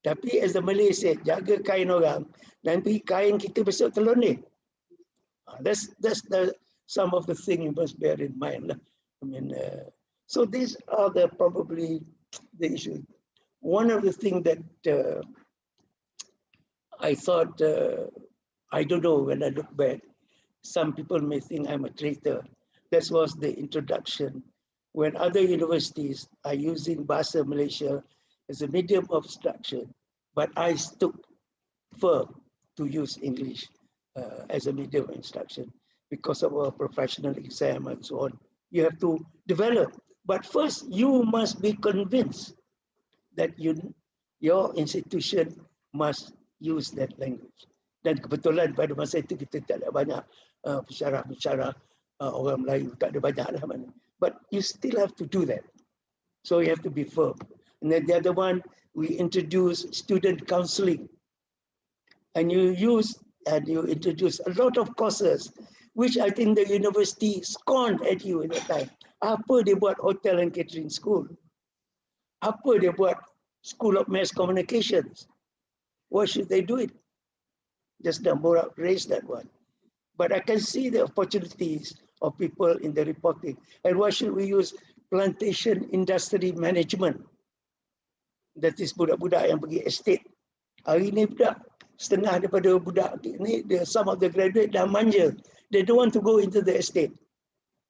Tapi as the Malay said, jaga kain orang, nanti kain kita besok terloneh. That's some of the things you must bear in mind. I mean, so these are probably the issues. One of the things that I thought, I don't know, when I look back, some people may think I'm a traitor. That was the introduction. When other universities are using Bahasa Malaysia as a medium of instruction, but I stood firm to use English as a medium of instruction because of our professional exam and so on. You have to develop. But first, you must be convinced that your institution must use that language. Dan kebetulan pada masa itu kita tak ada banyak pensyarah orang Melayu, tak ada banyak lah mana. But you still have to do that. So you have to be firm. And then the other one, we introduce student counseling. And you introduce a lot of courses, which I think the university scorned at you in that time. Apa dia buat hotel and catering school? Apa dia buat school of mass communications? Why should they do it? Just the Murabbi raised that one. But I can see the opportunities of people in the reporting. And why should we use plantation industry management? That is budak-budak yang pergi estate. Hari ni budak, setengah daripada budak ni, some of the graduate dah manja. They don't want to go into the estate.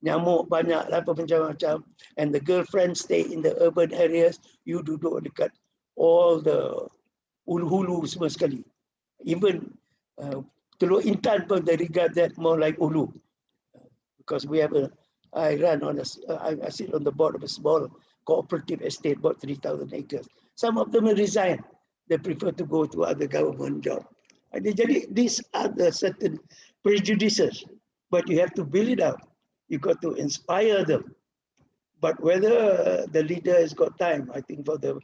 Nyamuk banyak lah, macam-macam. And the girlfriends stay in the urban areas. You duduk dekat all the hulu-hulu semua sekali. Even Teluk Intan pun, they regard that more like ulu. Because I sit on the board of a small cooperative estate, about 3,000 acres. Some of them resign. They prefer to go to other government job. Jadi these are the certain prejudices, but you have to build it up. You got to inspire them. But whether the leader has got time, I think for the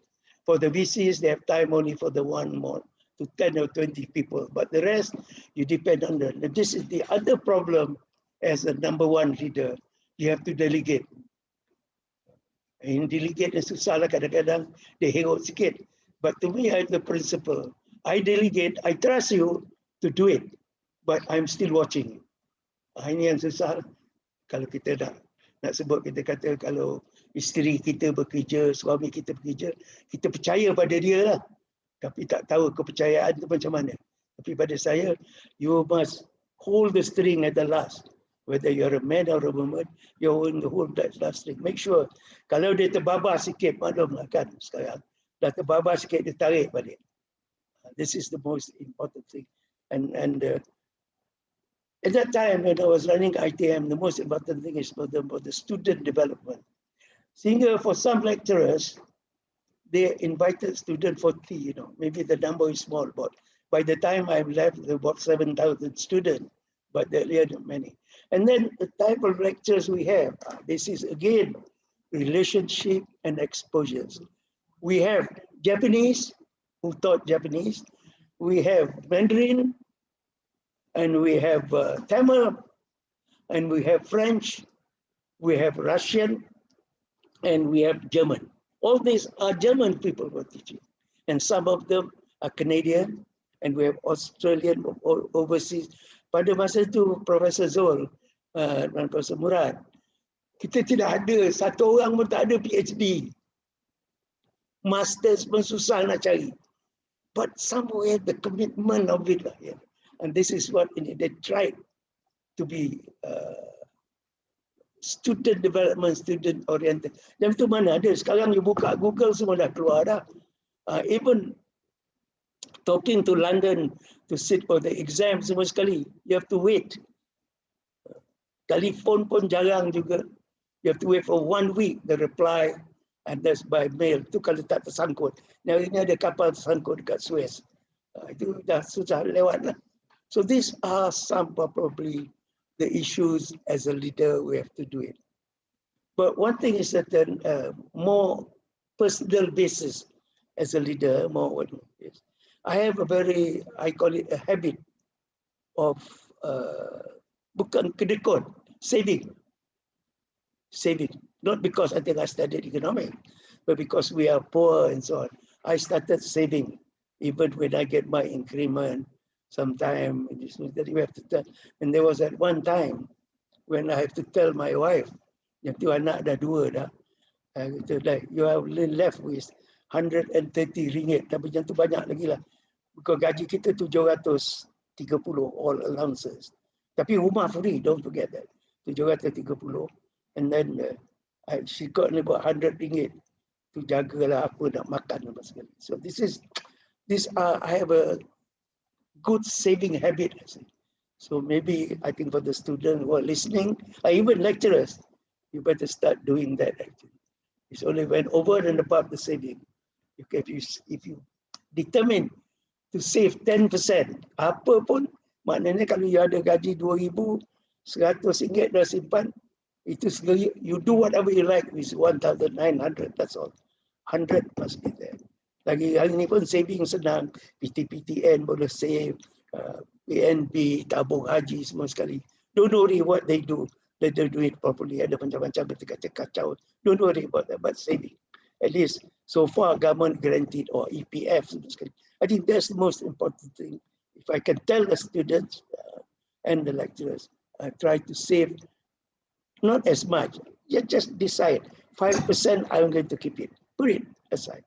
VCs, they have time only for the one more to 10 or 20 people. But the rest, you depend on them. And this is the other problem as a number one leader. You have to delegate. And delegate is susah lah kadang-kadang, dia hengok sikit. But to me, I have the principle. I delegate, I trust you to do it. But I'm still watching. Ini yang susah. Kalau kita nak sebut, kita kata kalau isteri kita bekerja, suami kita bekerja, kita percaya pada dia lah. Tapi tak tahu kepercayaan itu macam mana. Tapi pada saya, you must hold the string at the last. Whether you're a man or a woman, you hold that last string. Make sure, kalau dia terbabar sikit, maklumlah kan sekarang. Dah terbabar sikit, dia tarik balik. This is the most important thing. And at that time, when I was running ITM, the most important thing is for the student development. Sehingga for some lecturers, they invited students for tea, maybe the number is small, but by the time I left, there were about 7,000 students, but there are many. And then the type of lectures we have, this is again, relationship and exposures. We have Japanese, who taught Japanese. We have Mandarin, and we have Tamil, and we have French, we have Russian, and we have German. All these are German people who are teaching. And some of them are Canadian, and we have Australian overseas. Pada masa itu, Profesor Zul dan Profesor Murad, kita tidak ada, satu orang pun tak ada PhD. Masters pun susah nak cari. But somewhere the commitment of it, and this is what they tried to be student development, student oriented. Dan itu mana ada? Sekarang you buka Google semua dah keluar dah. Even talking to London to sit for the exam semua sekali, you have to wait. Telefon pun jarang juga. You have to wait for 1 week the reply, and that's by mail. Itu kalau tak tersangkut. Now ini ada kapal tersangkut dekat Suez. Itu dah susah lewat lah. So these are some probably the issues as a leader we have to do it. But one thing is that more personal basis as a leader, more is I have a very, I call it a habit of bukan kedekut, saving. Not because I think I studied economics, but because we are poor and so on. I started saving even when I get my increment. Sometime that you have to tell. And there was at one time when I have to tell my wife, yang tu anak dah 2 dah, like you have left with 130 ringgit, tapi yang tu banyak lagi lah. Because gaji kita 730 all allowances. Tapi rumah free, don't forget that. 730. And then she got about 100 ringgit to jagalah apa nak makan apa sekali. So I have a good saving habit. So maybe I think for the students who are listening, or even lecturers, you better start doing that actually. It's only when over and above the saving. If you determine to save 10%, apa pun, maknanya kalau you ada gaji 2,000, 100 ringgit dah simpan, itu sendiri, you do whatever you like with 1,900, that's all. 100 must be there. Lagi hari ni pun saving senang, PTPTN boleh save, PNB, tabung haji semua sekali. Don't worry what they do. Let them do it properly. Ada macam-macam kacau. Don't worry about that, but saving. At least so far government guaranteed or EPF semua sekali. I think that's the most important thing. If I can tell the students and the lecturers, try to save not as much. You just decide 5% I'm going to keep it. Put it aside.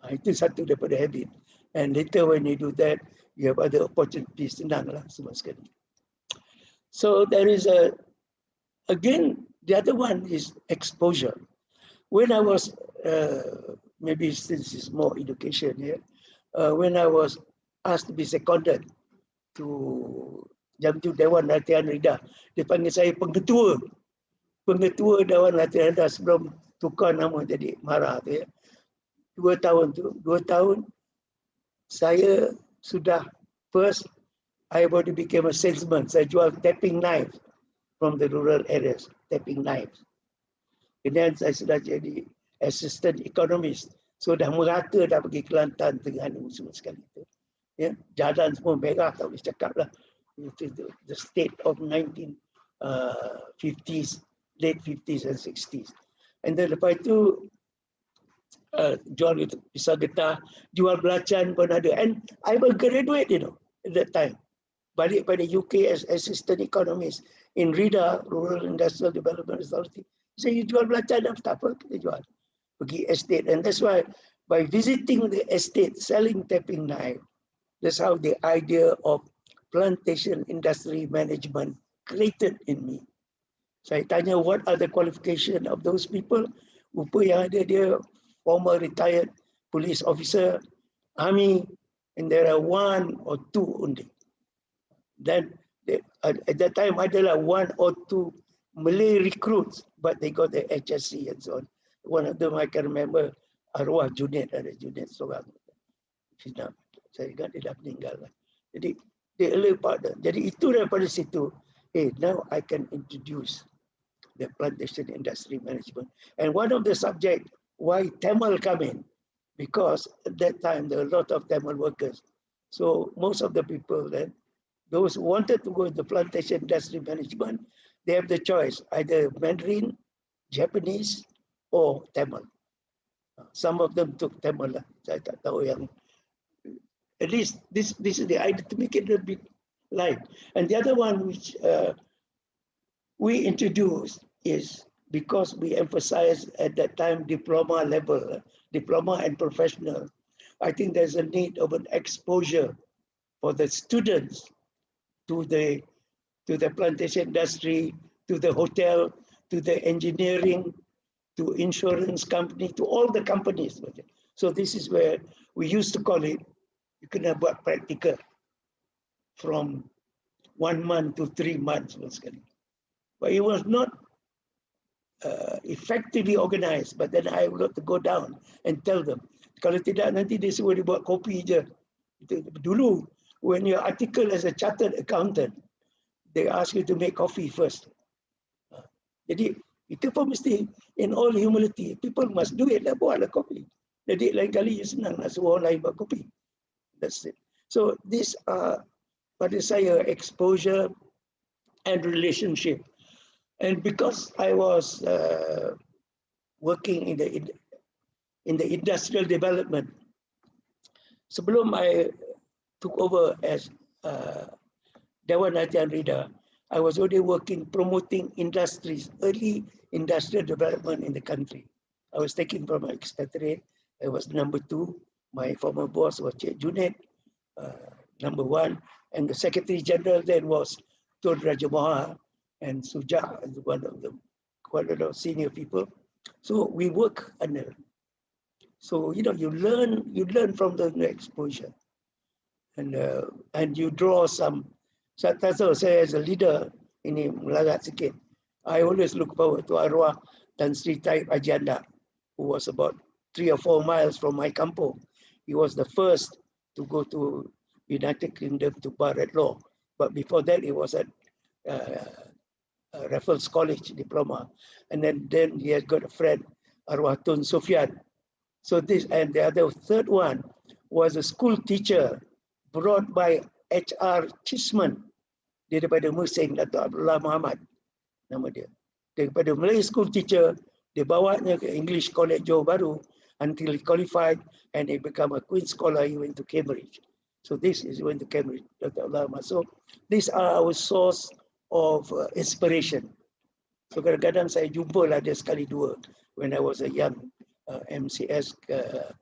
Itu satu daripada habit. And later when you do that, you have other opportunities, senang lah semua sekali. So there is again, the other one is exposure. When I was, maybe since it's more education here, when I was asked to be seconded to jam tu Dewan Latihan Rida, dia panggil saya pengetua Dewan Latihan Rida sebelum tukar nama jadi Mara tu ya. 2 tahun tu, 2 tahun saya sudah first, I already became a salesman. Saya jual tapping knife from the rural areas, tapping knives. Kemudian saya sudah jadi assistant economist. So dah merata dah pergi Kelantan, Terengganu semua sekali tu. Ya, jalan semua merah, tak boleh cakap lah. The state of 1950s, late 50s and 60s. And then lepas itu jual pisau getah, jual belacan pun ada. And I'm a graduate, you know, at that time. Balik pada UK as assistant economist in RIDA, Rural Industrial Development Authority. So you jual belacan, tak apa, kita jual. Pergi estate. And that's why by visiting the estate, selling tapping knife, that's how the idea of plantation industry management created in me. Saya tanya, what are the qualifications of those people? Rupa yang ada dia, former retired police officer, army, and there are one or two only. Then at that time adalah one or two Malay recruits, but they got the HSC and so on. One of them I can remember, arwah Junaid, ada Junaid seorang. Saya ingat dia dah meninggal lah. Jadi the early partner. Jadi itu daripada situ, now I can introduce the plantation industry management. And one of the subject why Tamil come in, because at that time there were a lot of Tamil workers. So most of the people then, those who wanted to go into plantation industry management, they have the choice, either Mandarin, Japanese, or Tamil. Some of them took Tamil. Saya tak tahu yang, at least this is the idea to make it a bit light. And the other one which we introduced is because we emphasize at that time diploma level, diploma and professional. I think there's a need of an exposure for the students to the plantation industry, to the hotel, to the engineering, to insurance company, to all the companies. So this is where we used to call it, you can have buat practical from 1 month to 3 months. But it was not effectively organized. But then I got to go down and tell them, kalau tidak nanti dia suruh dia buat kopi je. Dulu, when your article as a chartered accountant, they ask you to make coffee first. Jadi itu pun mesti, in all humility, people must do it lah, buatlah kopi. Jadi lain kali you senang nak suruh orang lain buat kopi. That's it. So these are pada saya exposure and relationship. And because I was working in the industrial development, sebelum I took over as Dewan Hatian Rida, I was already working promoting industries, early industrial development in the country. I was taking from my expatriate. I was number 2. My former boss was Cik Junaid, number 1. And the Secretary General then was Tun Raja Maha and Suja, as one of them, quite a lot of senior people. So we work under. So you know, you learn from the exposure, and you draw some. Saya as a leader ini melarat sikit. I always look forward to arwah Tan Sri Taib Ajanda, who was about 3 or 4 miles from my kampung. He was the first to go to United Kingdom to bar at law. But before that, he was at Raffles College diploma. And then he had got a friend, Arwah Tun Sufyan. So this, and the other third one was a school teacher brought by H.R. Chisman. Dia daripada Mersing, Dato' Abdullah Muhammad, nama dia. Daripada Malay school teacher, dia bawanya ke English College Johor Bahru until he qualified and he became a Queen's Scholar. He went to Cambridge. So this is went to Cambridge, Dr. Allah. So these are our source of inspiration. So kadang-kadang saya jumpa lah dia sekali dua when I was a young MCS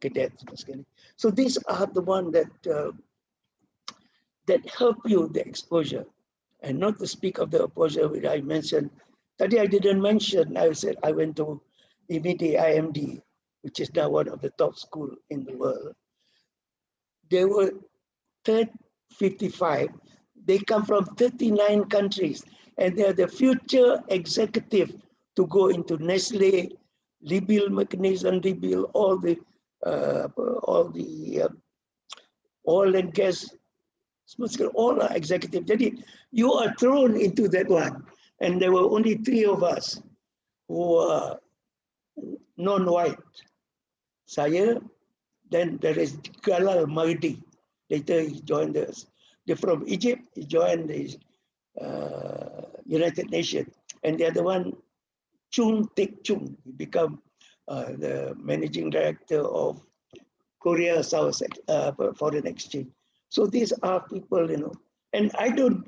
cadet sekali. So these are the one that help you the exposure, and not to speak of the exposure which I mentioned. Tadi I didn't mention. I said I went to IMD IMD, which is now one of the top school in the world. They were 55. They come from 39 countries, and they are the future executive to go into Nestle, rebuild mechanism, rebuild all the oil and gas, all are executive. Jadi you are thrown into that one, And there were only 3 of us who were non-white. Saya, then there is Galal Mahdi. Later he joined us. They're from Egypt. He joined the United Nations. And the other one, Chung Tek Chung, he became the managing director of Korea South Foreign Exchange. So these are people, and I don't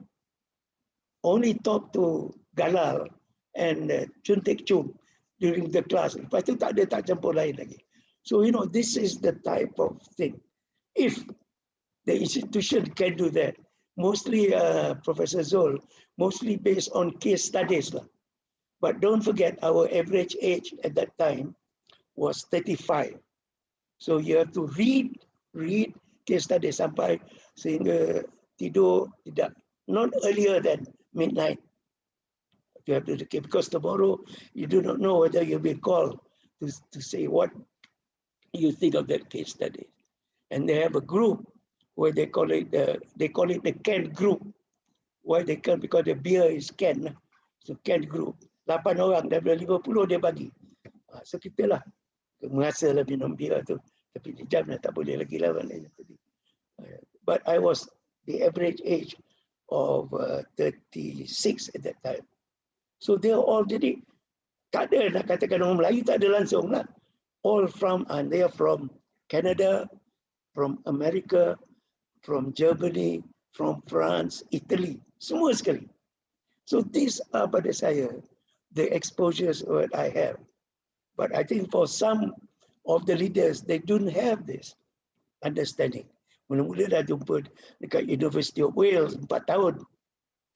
only talk to Galal and Chun Tek Chung during the class. Lepas tu tak campur lain lagi. So, this is the type of thing. If the institution can do that, mostly, Professor Zol, mostly based on case studies. But don't forget, our average age at that time was 35. So you have to read case studies sampai sehingga tidur not earlier than midnight. You have to, because tomorrow you do not know whether you'll be called to say what you think of that case study. And they have a group where they call it the Kent group. Why they can? Because the beer is Kent. So Kent group. 8 orang daripada 50 dia bagi. So kita lah merasa lah minum beer tu. Tapi jam dah tak boleh lagi lawan. But I was the average age of 36 at that time. So they are all, jadi tak ada nak katakan orang Melayu, tak ada langsung lah. All from, and they are from Canada, from America, from Germany, from France, Italy, semua sekali. So these are pada saya the exposures that I have. But I think for some of the leaders, they don't have this understanding. Mula-mula dah jumpa dekat University of Wales 4 tahun.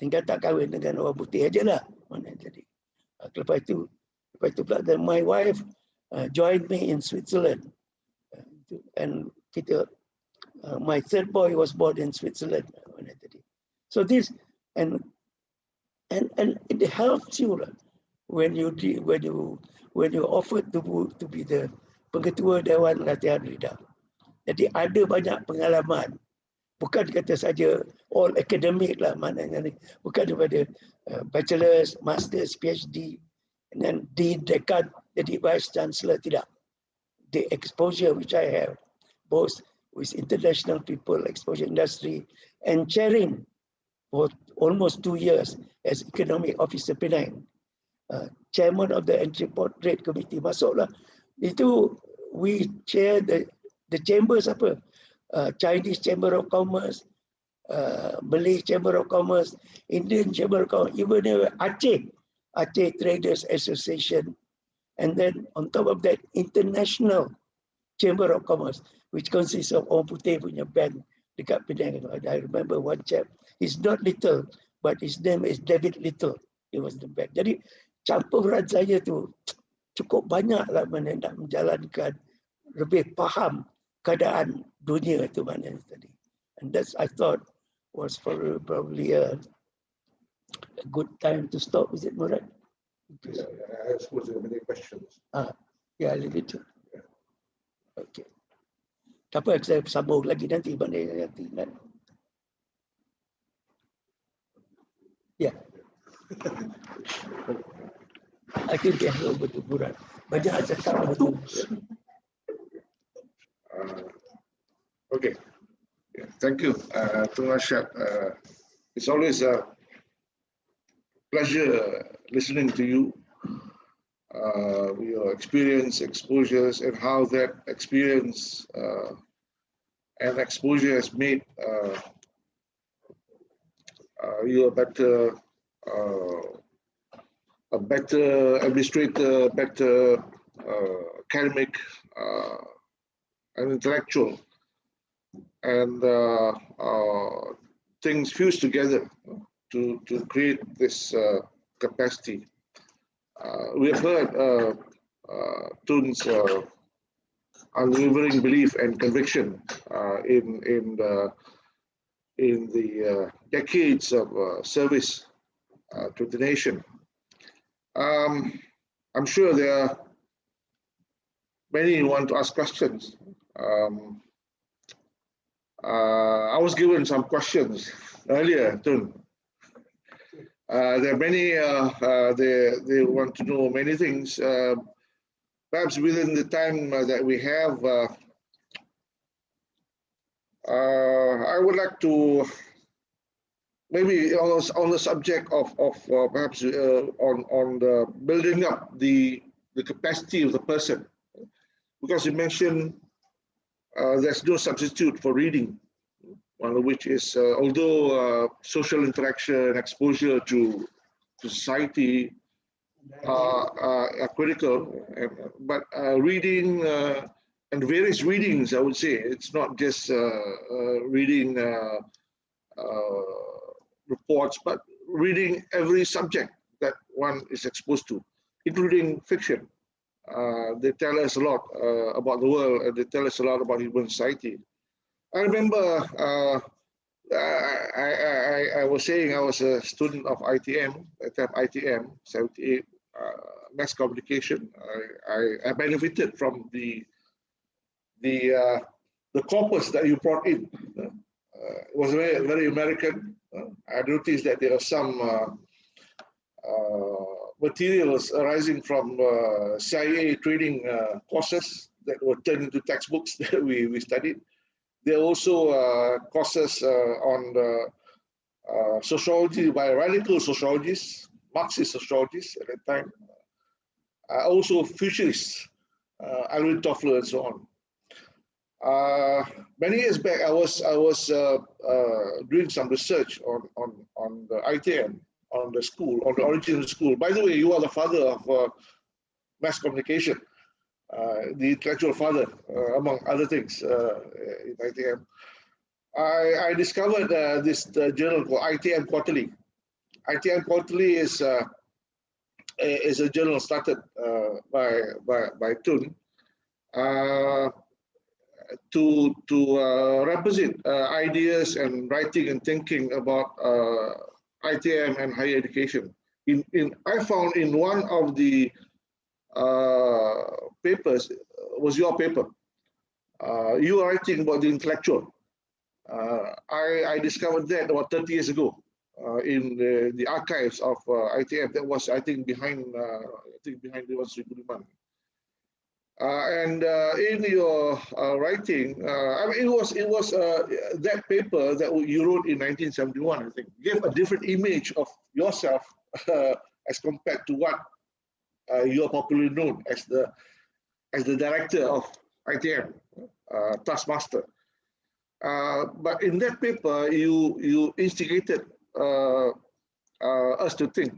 Tinggal tak kahwin dengan orang putih aja lah. Mana jadi. Lepas itu pula, then my wife joined me in Switzerland. And kita, my third boy was born in Switzerland. Mana jadi. So this, and it helps you when you offered to be the pengetua Dewan Latihan Lidah. Jadi ada banyak pengalaman. Bukan kata saja all academic lah maknanya ni. Bukan daripada bachelor's, master's, PhD, and then dean, dekan, jadi vice chancellor, tidak. The exposure which I have, both with international people, exposure industry, and chairing for almost 2 years as economic officer Penang, chairman of the Entry-Port Trade Committee, masuklah. Itu we chair the chambers apa? Chinese Chamber of Commerce, Malay Chamber of Commerce, Indian Chamber of Commerce, even Aceh Traders Association, and then on top of that, International Chamber of Commerce, which consists of orang putih punya bank dekat Penang. I remember one chap, he's not little, but his name is David Little. He was the bank. Jadi campuran saya tu cukup banyak lah mana nak menjalankan, lebih faham keadaan dunia itu mana tadi. And that's, I thought, was probably a good time to stop. Is it, Murad? Yeah, I suppose there are many questions. Yeah, leave it to. Okay. Tak apa, saya sambung lagi nanti. Yeah. I think they have over to Murad. Banyak cakap betul. Okay. Yeah, thank you, Tung Arshad. It's always a pleasure listening to you, your experience, exposures, and how that experience and exposure has made you a better administrator, better academic and intellectual, and things fused together to create this capacity. We have heard Tun's unwavering belief and conviction in the decades of service to the nation. I'm sure there are many who want to ask questions. I was given some questions earlier, Tun. There are many, they want to know many things. Perhaps within the time that we have, I would like to maybe on the subject of perhaps on the building up the capacity of the person, because you mentioned there's no substitute for reading, one of which is although social interaction, exposure to society are critical, but reading and various readings, I would say, it's not just reading reports, but reading every subject that one is exposed to, including fiction. They tell us a lot about the world, and they tell us a lot about human society. I remember I was saying I was a student of ITM, at that time ITM, 78, mass communication. I benefited from the corpus that you brought in. It was very, very American. I noticed that there are some materials arising from CIA training courses that were turned into textbooks that we studied. There are also courses on sociology by radical sociologists, Marxist sociologists at that time. Also futurists, Alvin Toffler and so on. Many years back, I was doing some research on the ITM, on the school, on the original school. By the way, you are the father of mass communication, the intellectual father, among other things, in ITM. I discovered this journal called ITM Quarterly. ITM Quarterly is a journal started by Tun to represent ideas and writing and thinking about ITM and higher education. I found in one of the papers, was your paper, you are writing about the intellectual. I discovered that about 30 years ago in the archives of ITM. That was, I think, behind the Sri Budiman. And in your writing, I mean, it was that paper that you wrote in 1971, I think, gave a different image of yourself as compared to what you are popularly known as the director of ITM, taskmaster. But in that paper, you instigated us to think.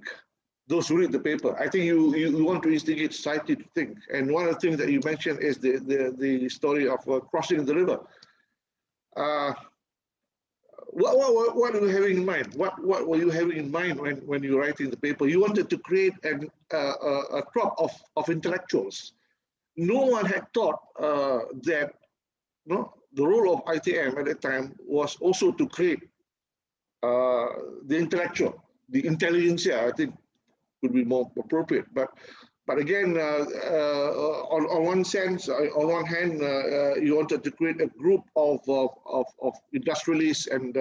Those who read the paper, I think you want to instigate society to think. And one of the things that you mentioned is the story of crossing the river. What were you having in mind? What were you having in mind when you were writing the paper? You wanted to create a crop of intellectuals. No one had thought that the role of ITM at that time was also to create the intellectual, the intelligentsia, I think would be more appropriate. But again, on one sense, on one hand, you wanted to create a group of industrialists and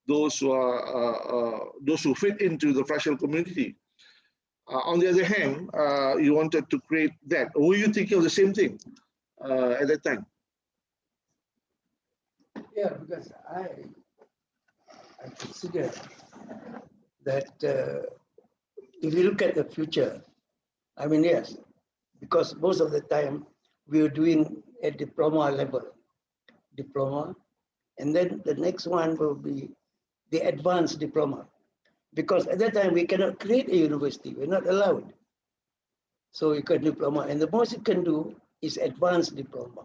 those who fit into the fragile community. On the other hand, you wanted to create that. Were you thinking of the same thing at that time? Yeah, because I consider that if you look at the future, I mean, yes, because most of the time we are doing a diploma level, and then the next one will be the advanced diploma. Because at that time we cannot create a university, we're not allowed. So you can diploma, and the most you can do is advanced diploma.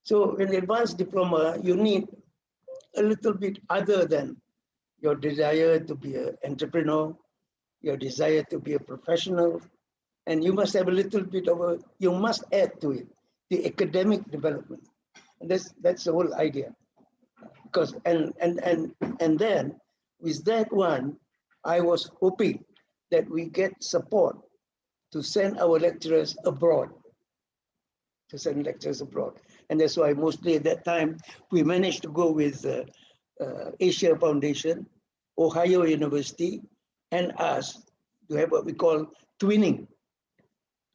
So in advanced diploma, you need a little bit other than your desire to be an entrepreneur, your desire to be a professional, and you must have a little bit of you must add to it, the academic development. And that's the whole idea. Because, and then with that one, I was hoping that we get support to send our lecturers abroad, And that's why mostly at that time, we managed to go with Asia Foundation, Ohio University, and us to have what we call twinning.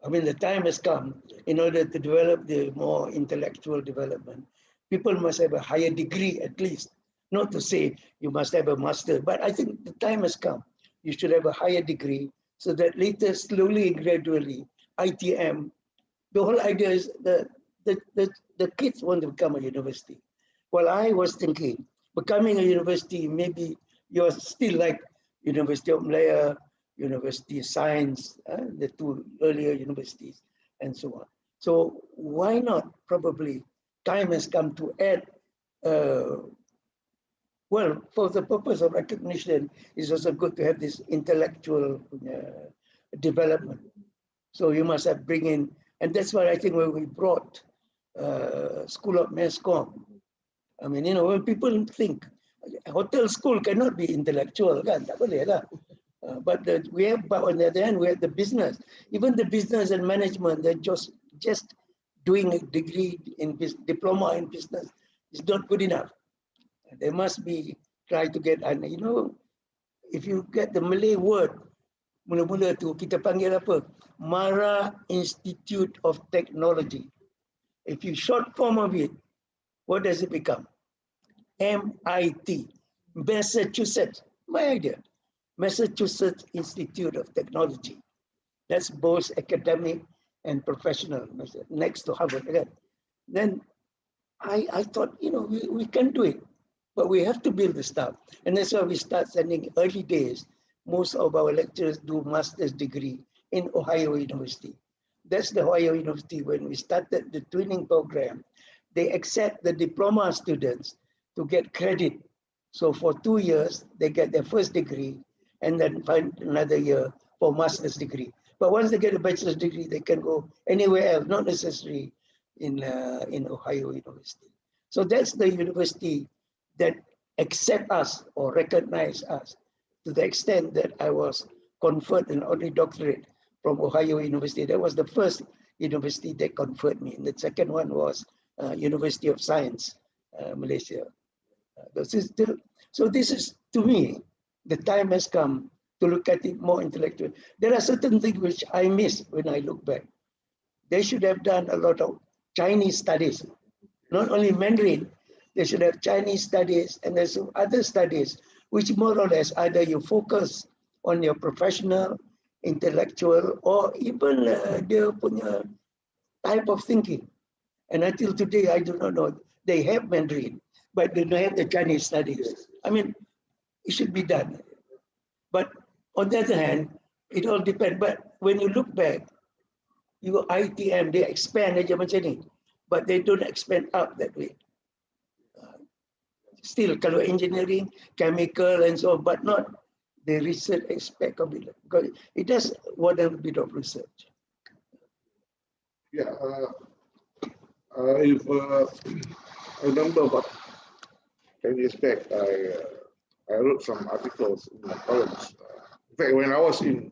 I mean, the time has come in order to develop the more intellectual development. People must have a higher degree at least, not to say you must have a master, but I think the time has come. You should have a higher degree so that later, slowly and gradually, ITM, the whole idea is that the kids want to become a university. Well, I was thinking, becoming a university, maybe you're still like University of Malaya, University of Science, the two earlier universities, and so on. So why not? Probably time has come to add. Well, for the purpose of recognition, it's also good to have this intellectual development. So you must have bring in, and that's why I think when we brought School of Mass Comm. I mean, you know, when people think hotel school cannot be intellectual, kan? Tak boleh lah. But on the other hand, we have the business. Even the business and management, they're just doing a degree in diploma in business is not good enough. They must be try to get, and you know, if you get the Malay word, mula-mula tu kita panggil apa? Mara Institute of Technology. If you short form of it, what does it become? MIT, Massachusetts. My idea. Massachusetts Institute of Technology. That's both academic and professional, next to Harvard. Again. Then I thought, you know, we can do it, but we have to build the stuff. And that's why we start sending early days. Most of our lecturers do master's degree in Ohio University. That's the Ohio University. When we started the twinning program, they accept the diploma students to get credit. So for 2 years, they get their first degree and then find another year for master's degree. But once they get a bachelor's degree, they can go anywhere else, not necessarily in Ohio University. So that's the university that accept us or recognize us to the extent that I was conferred an honorary doctorate from Ohio University. That was the first university that conferred me. And the second one was University of Science, Malaysia. So this is, to me, the time has come to look at it more intellectual. There are certain things which I miss when I look back. They should have done a lot of Chinese studies, not only Mandarin. They should have Chinese studies, and there's some other studies which more or less either you focus on your professional, intellectual, or even their type of thinking. And until today, I do not know. They have Mandarin, but they don't have the Chinese studies. I mean, it should be done. But on the other hand, it all depends. But when you look back, you ITM, they expand aja macam ni, but they don't expand up that way. Still, kalau engineering, chemical, and so on, but not the research aspect of it, because it does want a bit of research. Yeah, if I remember about 10 years back, I wrote some articles in my columns. In fact, when I was in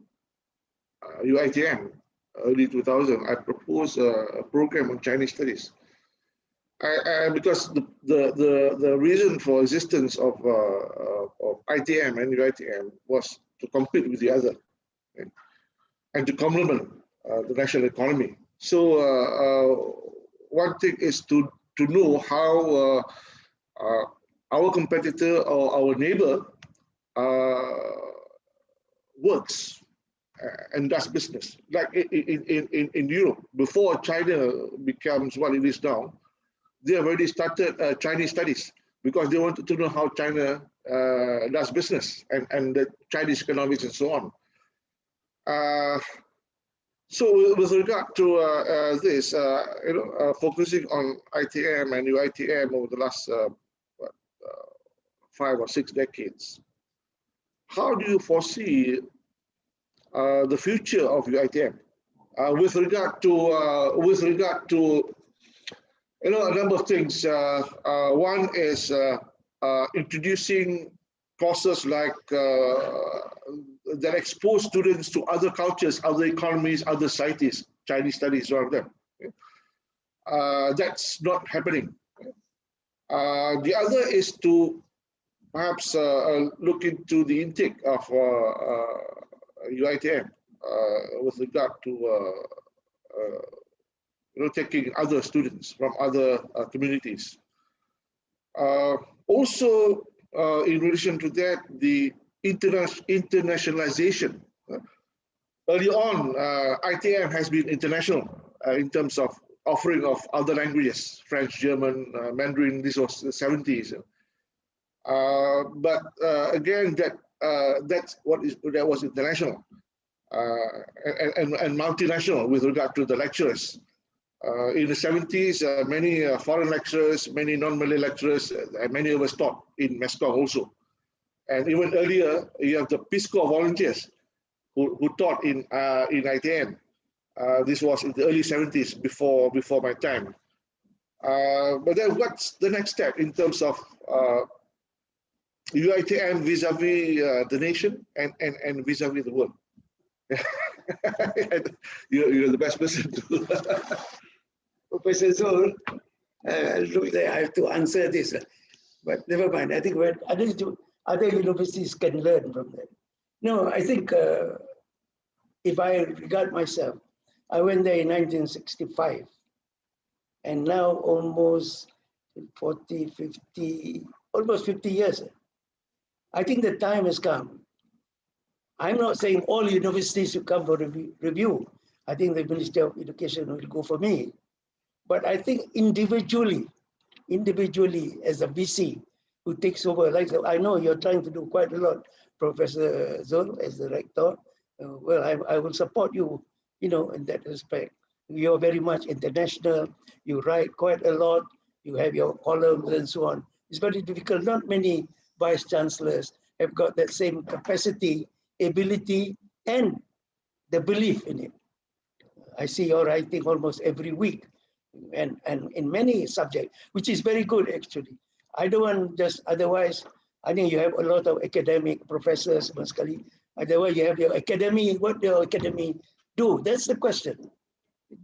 UITM, early 2000, I proposed a program on Chinese studies. Because the reason for existence of ITM and UITM was to compete with the other, okay, and to complement the national economy. So one thing is to know how our competitor or our neighbor works and does business. Like in Europe, before China becomes what it is now, they have already started Chinese studies because they wanted to know how China does business and the Chinese economics and so on. So with regard to this, focusing on ITM and UITM over the last 5 or 6 decades, how do you foresee the future of UITM with regard to a number of things. One is introducing courses like that expose students to other cultures, other economies, other societies, Chinese studies, one of them. That's not happening. The other is to perhaps look into the intake of UITM with regard to taking other students from other communities. Also, in relation to that, the internationalization. Early on, ITM has been international in terms of offering of other languages, French, German, Mandarin. This was the 70s. But again, that was international and multinational with regard to the lecturers. In the 70s, many foreign lecturers, many non-Malay lecturers, and many of us taught in MESCOM also. And even earlier, you have the Peace Corps volunteers who taught in ITM. This was in the early 70s, before my time. But then what's the next step in terms of UITM vis-a-vis the nation and vis-a-vis the world? You're the best person to... Professor Zul, look like I have to answer this, but never mind. I think other universities can learn from that. No, I think if I regard myself, I went there in 1965, and now almost 40, 50, almost 50 years. I think the time has come. I'm not saying all universities should come for review. I think the Ministry of Education will go for me. But I think individually as a VC who takes over, like I know you're trying to do quite a lot, Professor Zul, as the rector. Well, I will support you, in that respect. You're very much international. You write quite a lot. You have your columns and so on. It's very difficult. Not many vice chancellors have got that same capacity, ability, and the belief in it. I see your writing almost every week. And in many subjects, which is very good actually. I don't want just otherwise. I think you have a lot of academic professors, Maskali. Otherwise, you have your academy. What your academy do? That's the question.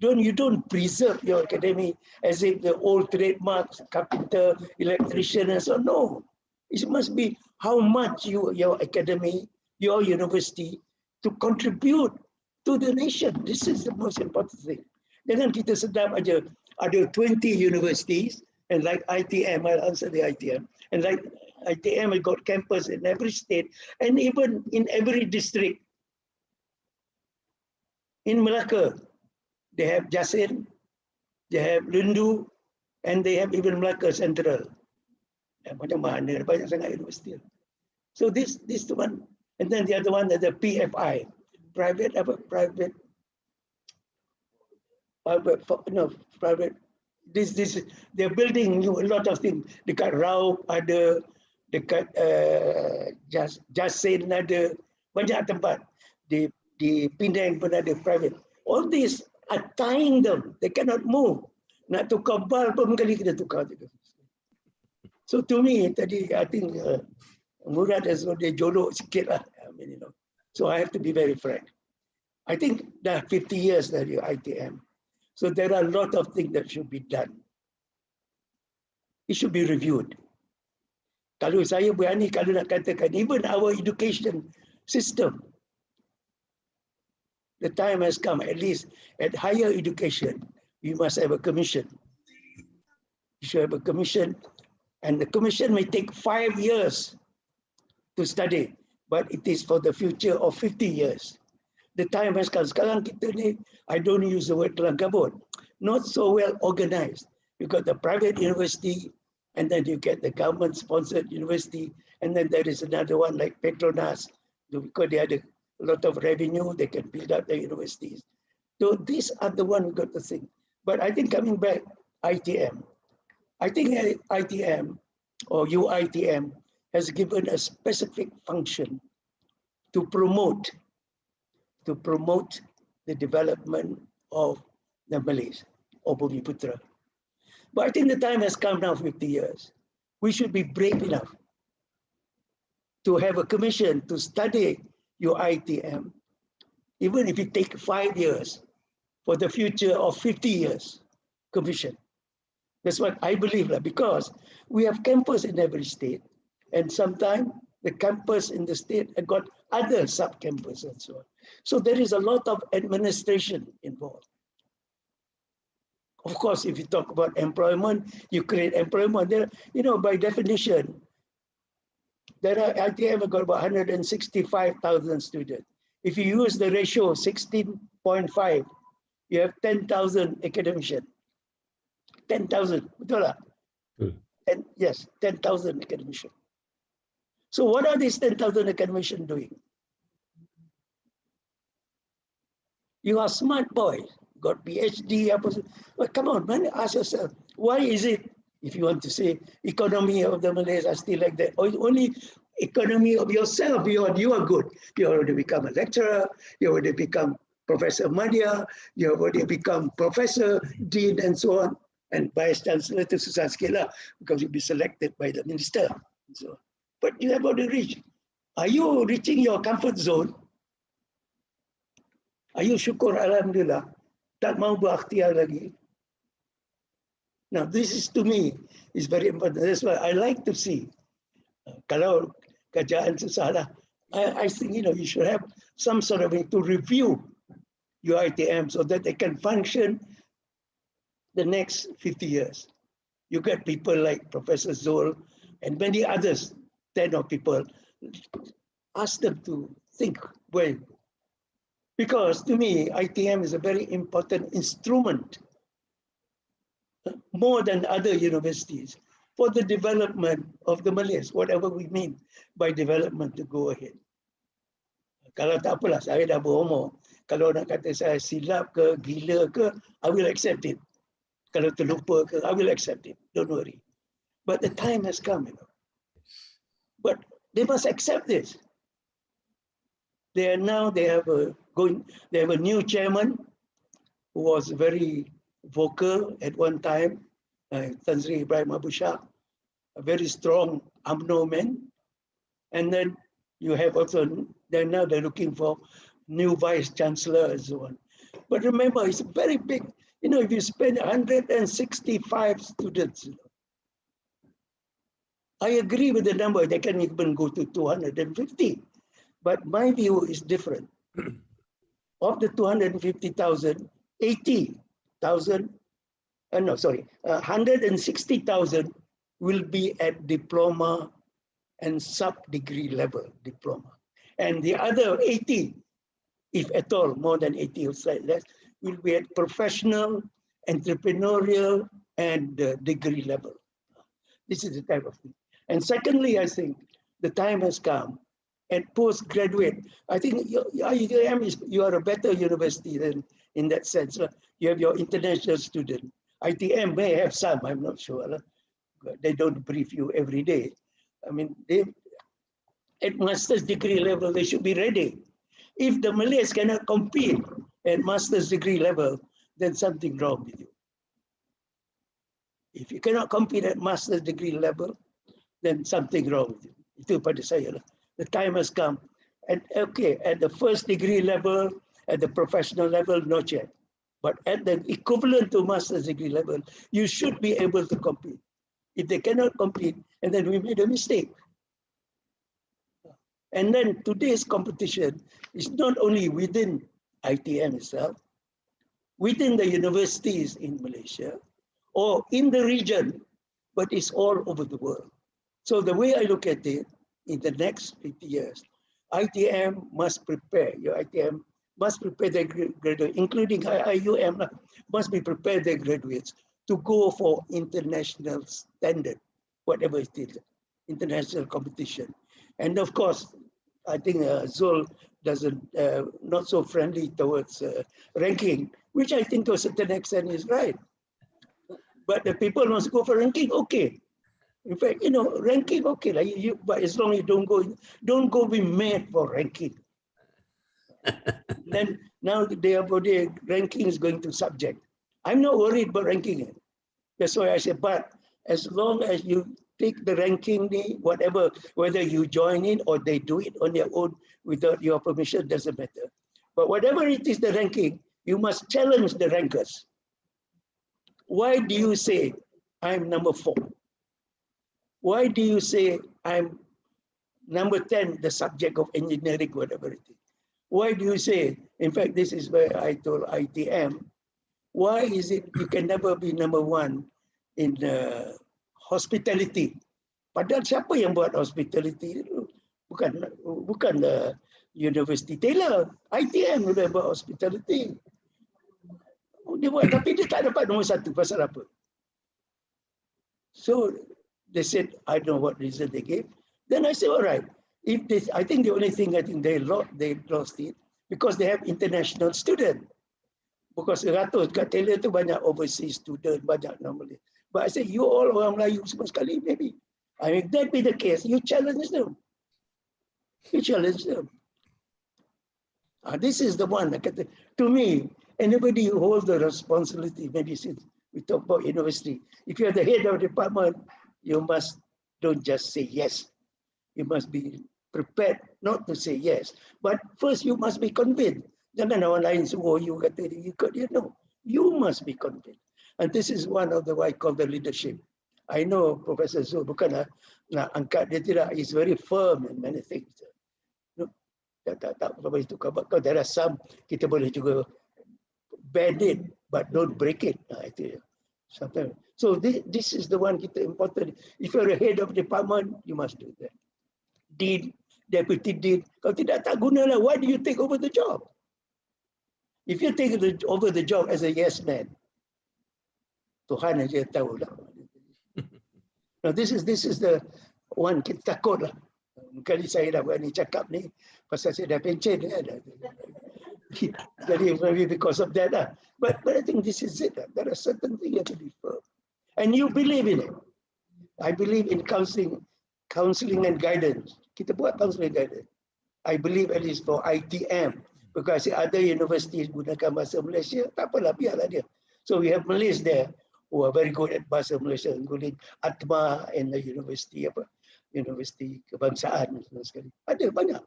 You don't preserve your academy as if the old trademarks, carpenter, electrician, and so on. No, it must be how much your academy, your university, to contribute to the nation. This is the most important thing. Jangan kita sedap aja ada 20 universities, and like ITM, I'll answer the ITM, and like ITM, I got campus in every state, and even in every district. In Melaka, they have Jasin, they have Lundu, and they have even Melaka Central. Macam mana, banyak sangat universiti. So this one, and then the other one is the PFI, private. This they're building a lot of things. Dekat Raup ada, dekat Jasin ada, banyak tempat. Di Penang pun ada private. All these are tying them. They cannot move. Nak tukar bal pun kali kita tukar. So to me, tadi I think Murad has got dia jolok sikit lah. So I have to be very frank. I think dah 50 years dari ITM. So there are a lot of things that should be done. It should be reviewed. Kalau saya berani, kalau nak katakan, even our education system, the time has come, at least at higher education, you must have a commission. You should have a commission, and the commission may take 5 years to study, but it is for the future of 50 years. The time has come. Sekarang kita ni, I don't use the word kelam kabut, not so well organized. You got the private university, and then you get the government-sponsored university, and then there is another one like Petronas, because they had a lot of revenue, they can build up the universities. So these are the one we got to think. But I think coming back, ITM. I think ITM or UITM has given a specific function to promote the development of the Malays or Bumiputra. But I think the time has come now, 50 years. We should be brave enough to have a commission to study your ITM, even if it takes 5 years, for the future of 50 years, commission. That's what I believe, because we have campus in every state. And sometimes the campus in the state have got other sub-campus and so on. So there is a lot of administration involved. Of course, if you talk about employment, you create employment. There, by definition, there are, I think I've got about 165,000 students. If you use the ratio 16.5, you have 10,000 academicians. 10,000, betul lah? And yes, 10,000 academicians. So what are these 10,000 academicians doing? You are smart boy, got PhD. But come on, man, ask yourself, why is it, if you want to say economy of the Malays are still like that, or only economy of yourself, you are good. You already become a lecturer, you already become Professor Madya, you already become Professor, Dean, and so on. And Vice Chancellor to susah sikit lah, because you'll be selected by the minister. So, but you have already reached. Are you reaching your comfort zone? Are you syukur alhamdulillah? Tak mau berikhtiar lagi. Now this is, to me, is very important. That's why I like to see. Kalau kerjaan susah lah, I think you should have some sort of way to review your ITM so that they can function the next 50 years. You get people like Professor Zul and many others, 10 of people, ask them to think well. Because to me, ITM is a very important instrument, more than other universities, for the development of the Malays, whatever we mean by development to go ahead. Kalau tak apalah, saya dah berumur. Kalau nak kata saya silap ke, gila ke, I will accept it. Kalau terlupa ke, I will accept it. Don't worry. But the time has come, But they must accept this. They have a new chairman who was very vocal at one time, Tan Sri Ibrahim Abu Shah, a very strong UMNO man. And then you have also, they're looking for new vice chancellor and so on. But remember, it's very big. If you spend 165 students, I agree with the number, they can even go to 250. But my view is different. Of the 250,000, 160,000 will be at diploma and sub-degree level diploma. And the other 80, if at all, more than 80 or slightly less, will be at professional, entrepreneurial, and degree level. This is the type of thing. And secondly, I think the time has come. At postgraduate, I think you are a better university than in that sense. You have your international student. ITM may have some, I'm not sure. They don't brief you every day. I mean, at master's degree level, they should be ready. If the Malays cannot compete at master's degree level, then something wrong with you. If you cannot compete at master's degree level, then something wrong with you. Itu pada saya lah. The time has come. And okay, at the first degree level, at the professional level, not yet. But at the equivalent to master's degree level, you should be able to compete. If they cannot compete, and then we made a mistake. And then today's competition is not only within ITM itself, within the universities in Malaysia, or in the region, but it's all over the world. So the way I look at it, in the next 50 years, ITM must prepare, your ITM must prepare their graduates, including IUM, must be prepared their graduates to go for international standard, whatever it is, international competition. And of course, I think Zul doesn't, not so friendly towards ranking, which I think to a certain extent is right. But the people must go for ranking, okay. In fact, ranking, okay, but as long as you don't go be mad for ranking. Then now the ranking is going to subject. I'm not worried about ranking it. That's why I said, but as long as you take the ranking, whatever, whether you join in or they do it on their own without your permission, doesn't matter. But whatever it is, the ranking, you must challenge the rankers. Why do you say I'm number 4? Why do you say I'm number 10, the subject of engineering, whatever it is. Why do you say, in fact, this is where I told ITM, why is it you can never be number 1 in hospitality? Padahal siapa yang buat hospitality itu? Bukan University Taylor, ITM sudah buat hospitality. Dia buat, tapi dia tak dapat nombor 1, pasal apa? So they said, I don't know what reason they gave. Then I said, all right. If they, I think the only thing I think they lost it because they have international student. Because 100 kat Taylor tu banyak overseas student, banyak normally. But I said, you all orang Melayu semua sekali, maybe. I mean, that be the case. You challenge them. You challenge them. This is the one that, to me, anybody who holds the responsibility, maybe since we talk about university, if you're the head of department, you must don't just say yes. You must be prepared not to say yes. But first you must be convinced. Jangan orang lain suruh you kata, you know, you must be convinced. And this is one of the what I call the leadership. I know Professor Zul, bukan nak angkat dia tidak, he's very firm in many things. Tak boleh tukar. But there are some, kita boleh juga bend it, but don't break it. Itu sometimes. So this is the one kita important. If you're a head of department, you must do that. Dean, deputy dean. Kalau tidak, tak guna lah. Why do you take over the job? If you take over the job as a yes man, Tuhan aja tahu lah. Now this is the one kita takut lah. Kali saya dah berani cakap ni, pasal saya dah pencen. Jadi maybe because of that lah. But I think this is it. There are certain things you have to be firm. And you believe in it. I believe in counseling and guidance. Kita buat counseling and guidance. I believe at least for ITM. Because other universities gunakan bahasa Malaysia, tak apalah, biarlah dia. So we have Malays there who are very good at bahasa Malaysia, including Atma and the university kebangsaan sekali. Ada banyak.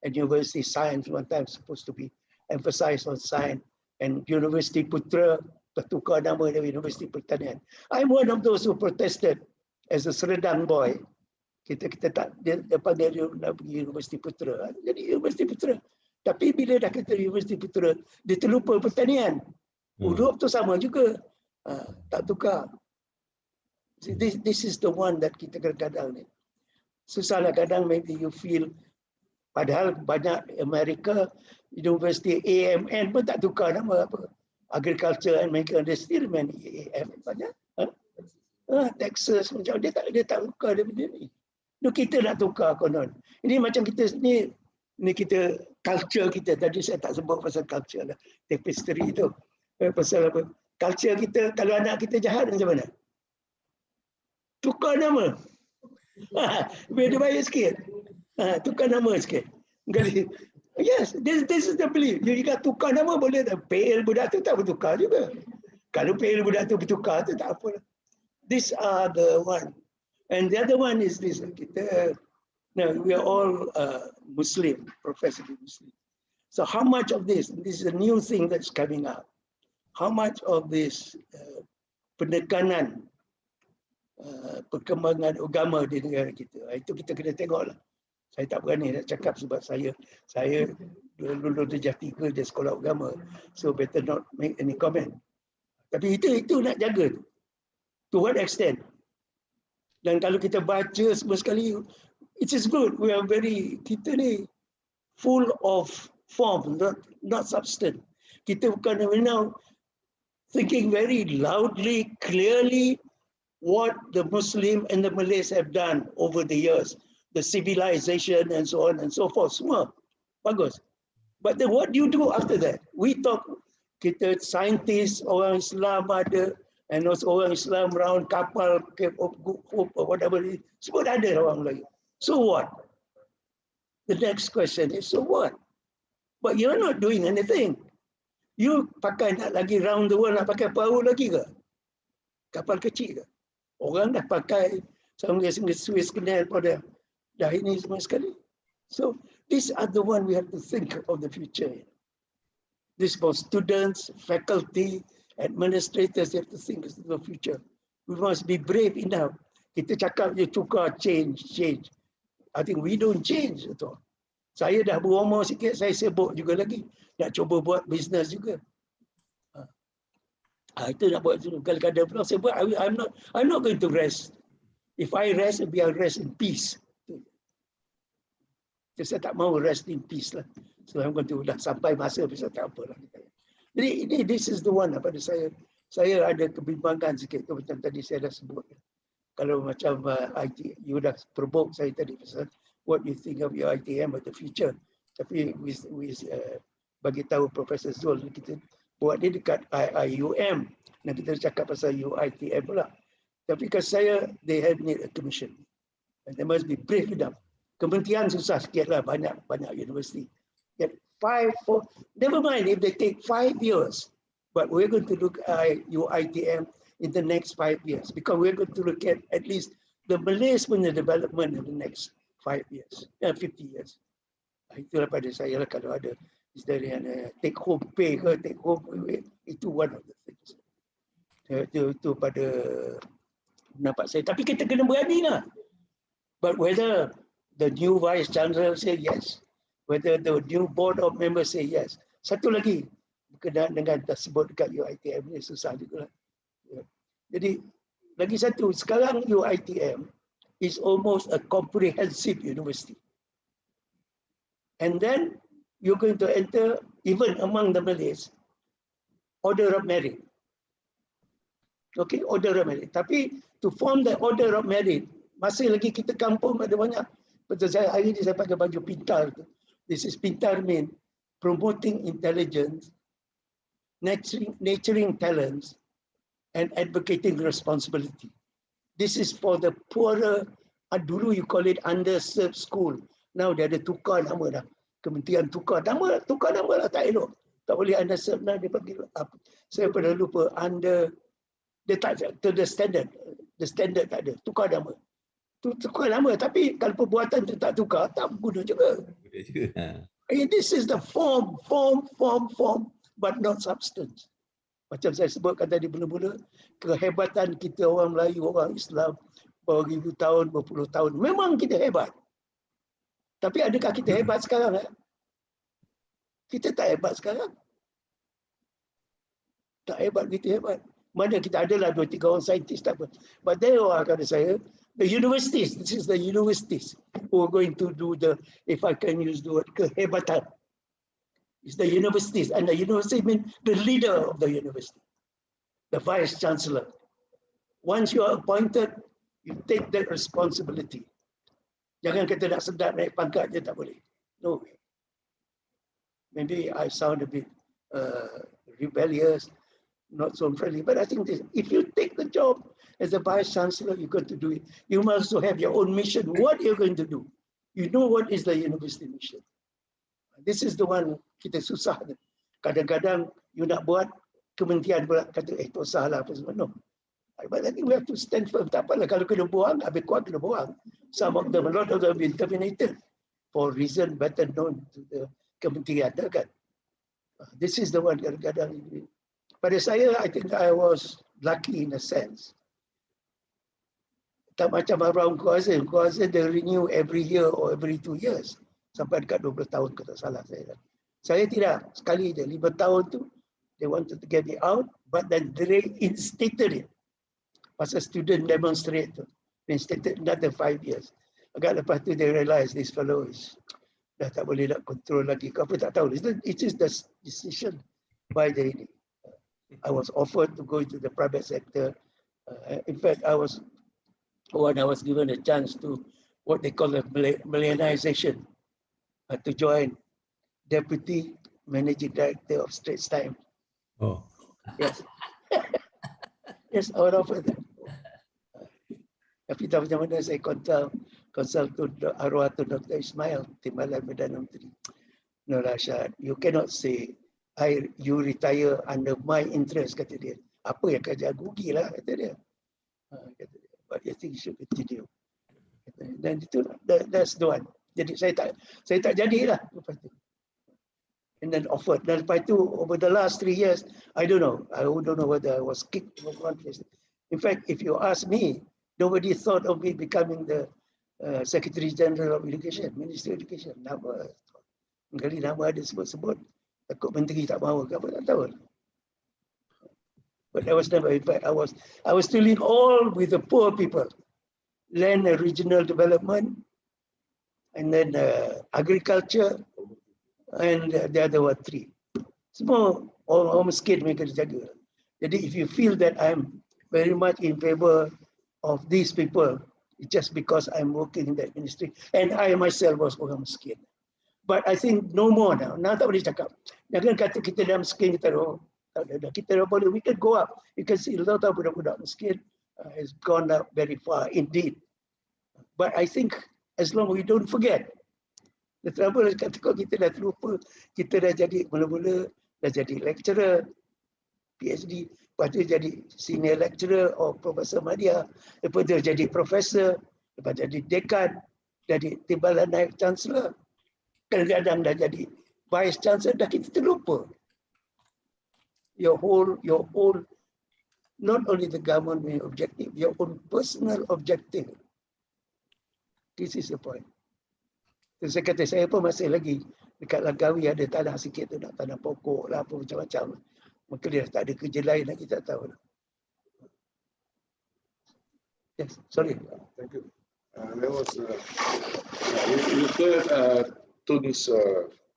And university science one time supposed to be emphasized on science. And University Putra tertukar nama dari University Pertanian. I'm one of those who protested as a Seredang boy. Kita tak dia panggil dia nak pergi University Putra. Jadi University Putra. Tapi bila dah kata University Putra, dia terlupa pertanian. Huruf tu sama juga. Tak tukar. This is the one that kita kadang-kadang ni. Susahlah kadang maybe you feel, padahal banyak Amerika, University AMN pun tak tukar nama apa. Agriculture and Medical Industry, AMN banyak. Texas macam dia tak tukar daripada ni. Kita nak tukar konon. Ini macam kita ni kita culture kita. Tadi saya tak sebut pasal culture lah. Tapestry tu. Pasal apa? Culture kita, kalau anak kita jahat macam mana? Tukar nama. Biar dia baik sikit. Tukar nama sikit. Yes, this is the belief. Jika tukar nama boleh tak? PL budak tu tak bertukar juga. Kalau PL budak tu bertukar tu tak apa. These are the one. And the other one is this. We are all Muslim, professionally Muslim. So how much of this is a new thing that's coming up. How much of this penekanan perkembangan agama di negara kita, itu kita kena tengok lah. Saya tak berani nak cakap sebab saya dulu darjah 3 di sekolah agama. So better not make any comment. Tapi itu nak jaga tu. To what extent? Dan kalau kita baca semua sekali, it is good. We are kita ni full of form, not substance. Kita bukan now thinking very loudly, clearly what the Muslim and the Malays have done over the years. The civilization and so on and so forth. Semua. Bagus. But then what do you do after that? We talk, kita scientists, orang Islam ada, and also orang Islam around kapal, Cape of Good Hope or whatever, semua ada orang lagi. So what? The next question is, so what? But you're not doing anything. You pakai nak lagi round the world, nak pakai perahu lagi ke? Kapal kecil ke? Orang dah pakai sampai Suez Canal pada dah ini semua sekali. So these are the one we have to think of the future. This for students, faculty, administrators have to think of the future. We must be brave enough. Kita cakap je tukar, change. I think we don't change at all. Saya dah berumur sikit, saya sibuk juga lagi. Nak cuba buat bisnes juga. Itu nak buat dulu. Kadang-kadang pula saya buat, I'm not going to rest. If I rest, I'll rest in peace. So, saya tak mau rest in peace lah. So I'm going to dah sampai masa bisa tak apa lah. Jadi this is the one pada saya. Saya ada kebimbangan sikit macam tadi saya dah sebut. Kalau macam IT, you dah provoke saya tadi pasal what you think of your ITM of the future. Tapi bagi tahu Profesor Zul, kita buat dia dekat IUM. Dan kita cakap pasal UITM pula. Tapi kalau saya, they have need a commission. And they must be brave enough. Kementerian susah sikit lah, banyak universiti. Get 5, 4, never mind if they take 5 years. But we're going to look at UITM in the next 5 years. Because we're going to look at least the Malay's development in the next 5 years, 50 years. Itulah pada saya lah kalau ada dari take home pay ke take home away, itu one of the things. Itu pada pendapat saya. Tapi kita kena berani lah. But whether the new vice chancellor say yes, whether the new board of members say yes. Satu lagi berkenaan dengan tersebut dekat UITM ni susah juga lah. Jadi lagi satu, sekarang UITM is almost a comprehensive university. And then you're going to enter, even among the Malays, order of merit. Okay, order of merit. Tapi to form the order of merit, masih lagi kita kampung ada banyak. Betul saya hari ini saya pakai baju pintar tu. This is pintar mean promoting intelligence, nurturing talents, and advocating responsibility. This is for the poorer. Dulu you call it underserved school. Now dia ada tukar nama dah. Kementerian tukar nama lah, tak elok. Tak boleh underserved lah, dia panggil apa. Saya pernah lupa dia tak to the standard. The standard tak ada. Tukar nama. Tukar nama, tapi kalau perbuatan tu tak tukar, tak guna juga. This is the form, but not substance. Macam saya sebutkan tadi mula-mula, kehebatan kita orang Melayu, orang Islam, beribu tahun, berpuluh tahun. Memang kita hebat. Tapi adakah kita hebat sekarang? Kita tak hebat sekarang. Tak hebat, kita hebat. Mana kita adalah 2-3 orang saintis, tak apa. But there are, kata saya, the universities, this is the universities who are going to do the, if I can use the word, kehebatan. It's the universities, and the university means the leader of the university, the vice chancellor. Once you are appointed, you take that responsibility. Jangan kata nak sedap naik pangkat je, tak boleh. No way. Maybe I sound a bit rebellious, not so friendly, but I think this, if you take the job as a vice chancellor, you're going to do it. You must also have your own mission. What you're going to do? You know what is the university mission. This is the one kita susah. Kadang-kadang you nak buat, kementerian pula kata, tak salah apa semua. No. But I think we have to stand firm. Tak apalah, kalau kena buang, habis kuat kena buang. Some of them, a lot of them have been terminated for reason better known to the kementerian. Kan? This is the one kadang-kadang. Pada saya, I think I was lucky in a sense. Tak macam around Kuasa. Kuasa they renew every year or every 2 years. Sampai dekat 20 tahun, kalau tak salah saya. Saya tidak. Sekali je, 5 tahun tu, they wanted to get me out, but then they reinstated it. Pasal student demonstrate tu. Reinstated another 5 years. Agak lepas tu, they realize this fellow is dah tak boleh nak control lagi. Apa tak tahu. It is the decision by the I was offered to go into the private sector. In fact, I was given a chance to what they call a Millennialization, to join Deputy Managing Director of Straits Times. Oh. Yes. Yes, I was offered that. Tapi tak macam mana saya consult to arwah to Dr. Ismail, Timbalan Perdana Menteri. No, Arshad, you cannot say, you retire under my interest, kata dia. Apa yang kerja rugilah, kata dia. Kata dia. But I think you should continue. Dan itu, that's the one. Jadi saya tak jadilah lepas tu. And then offered. Dan lepas itu, over the last 3 years, I don't know whether I was kicked from one place. In fact, if you ask me, Nobody thought of me becoming the Secretary General of Education, Minister of Education. Nama, kali nama ada sebut-sebut, takut menteri tak mahu ke apa, tak tahu. But I was never, in fact, I was dealing all with the poor people, land and regional development, and then agriculture, and the other were three. Semua orang miskin mereka dijaga. Jadi if you feel that I'm very much in favor of these people, it's just because I'm working in that ministry, and I myself was orang miskin. But I think no more now. Now tak boleh cakap. Jangan kata kita dah miskin, kita dah boleh. We can go up. You can see a lot of budak-budak miskin has gone up very far indeed. But I think as long as we don't forget, the trouble is kata kita dah terlupa, kita dah jadi mula-mula dah jadi lecturer, PhD, lepas tu jadi senior lecturer or Profesor Madya, lepas tu jadi professor, lepas jadi dekan, jadi timbalan naik chancellor, kadang-kadang dah jadi vice chancellor, dah kita terlupa. Your whole, not only the government objective, your own personal objective. This is the point. Terus saya kata, saya pun masih lagi dekat Langkawi ada tanah sikit tu, nak tanah pokok lah, apa macam-macam. Maka dia tak ada kerja lain lagi, tak tahu. Yes, sorry. Thank you. That was you heard Tun's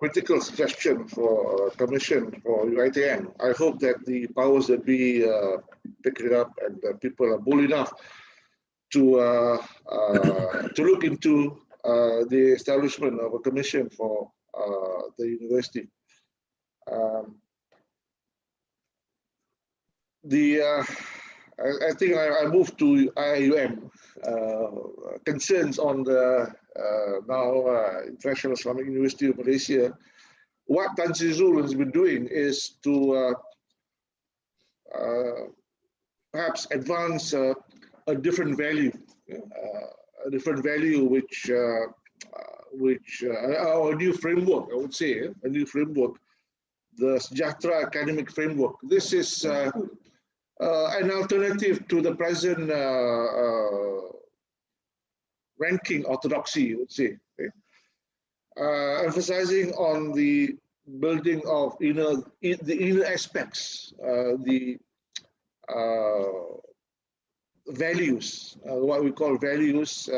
critical suggestion for commission for UiTM. I hope that the powers that be pick it up and people are bold enough to look into the establishment of a commission for the university. I think I moved to IUM. Concerns on the now International Islamic University of Malaysia. What Tan Sri Zul has been doing is to perhaps advance a different value, which or a new framework, I would say, a new framework, the Sejahtera academic framework. This is an alternative to the present ranking orthodoxy, I would say, okay? Emphasizing on the building of the inner aspects, the values, what we call values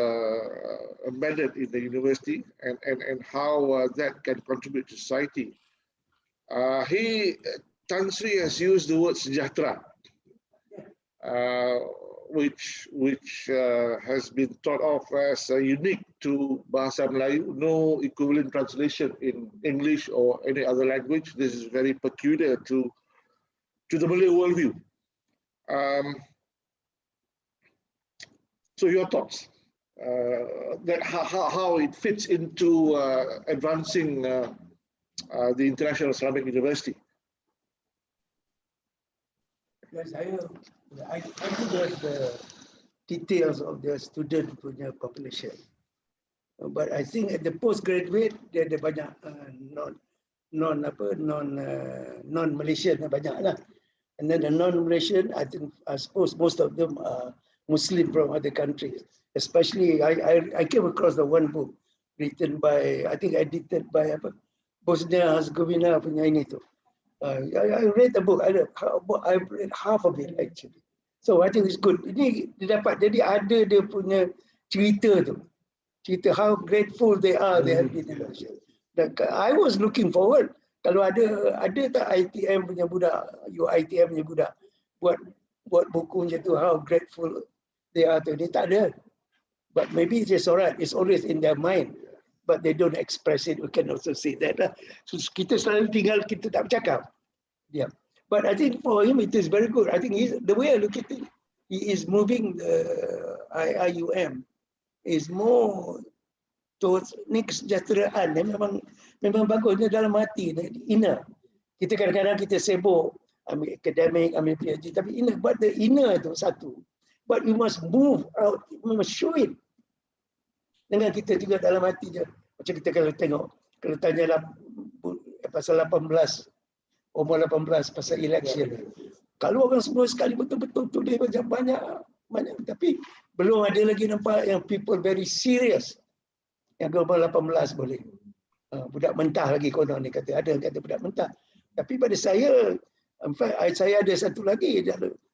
embedded in the university, and how that can contribute to society. Tan Sri has used the word sejahtera, which has been thought of as unique to Bahasa Melayu, no equivalent translation in English or any other language. This is very peculiar to the Malay worldview. So your thoughts, that how it fits into advancing the International Islamic University? Yes, I think there's the details of the student punya population. But I think at the postgraduate dia ada banyak non-Malaysian banyak lah. And then the non-Malaysian, I suppose most of them are Muslim from other countries. Especially, I came across the one book written by, I think edited by Bosnia Herzegovina punya ini tu. I read the book. I've read half of it actually. So I think it's good. Ini dia dapat, jadi ada dia punya cerita tu. Cerita how grateful they are they have been in Malaysia. I was looking forward kalau ada tak ITM punya budak, UiTM punya budak buat buku macam tu, how grateful they are to. Dia tak ada. But maybe it's just alright. It's always in their mind. But they don't express it. We can also say that. So kita selalu tinggal, kita tak bercakap. Yeah. But I think for him, it is very good. I think the way I look at it, he is moving the IUM is more towards ni kesejahteraan. Dia memang bagus. Dia dalam hati, inner. Kita kadang-kadang kita sibuk ambil akademik, ambil PhD, tapi inner. But the inner tu satu. But you must move out. You must show it. Dengan kita juga dalam hati je. Macam kita kalau tengok, kalau tanya pasal 18, umur 18 pasal election. Kalau orang semua sekali betul-betul tulis banyak, tapi Belum ada lagi nampak yang people very serious. Yang gelombang 18 boleh. Budak mentah lagi konon ni kata. Ada yang kata budak mentah. Tapi pada saya, in fact, saya ada satu lagi.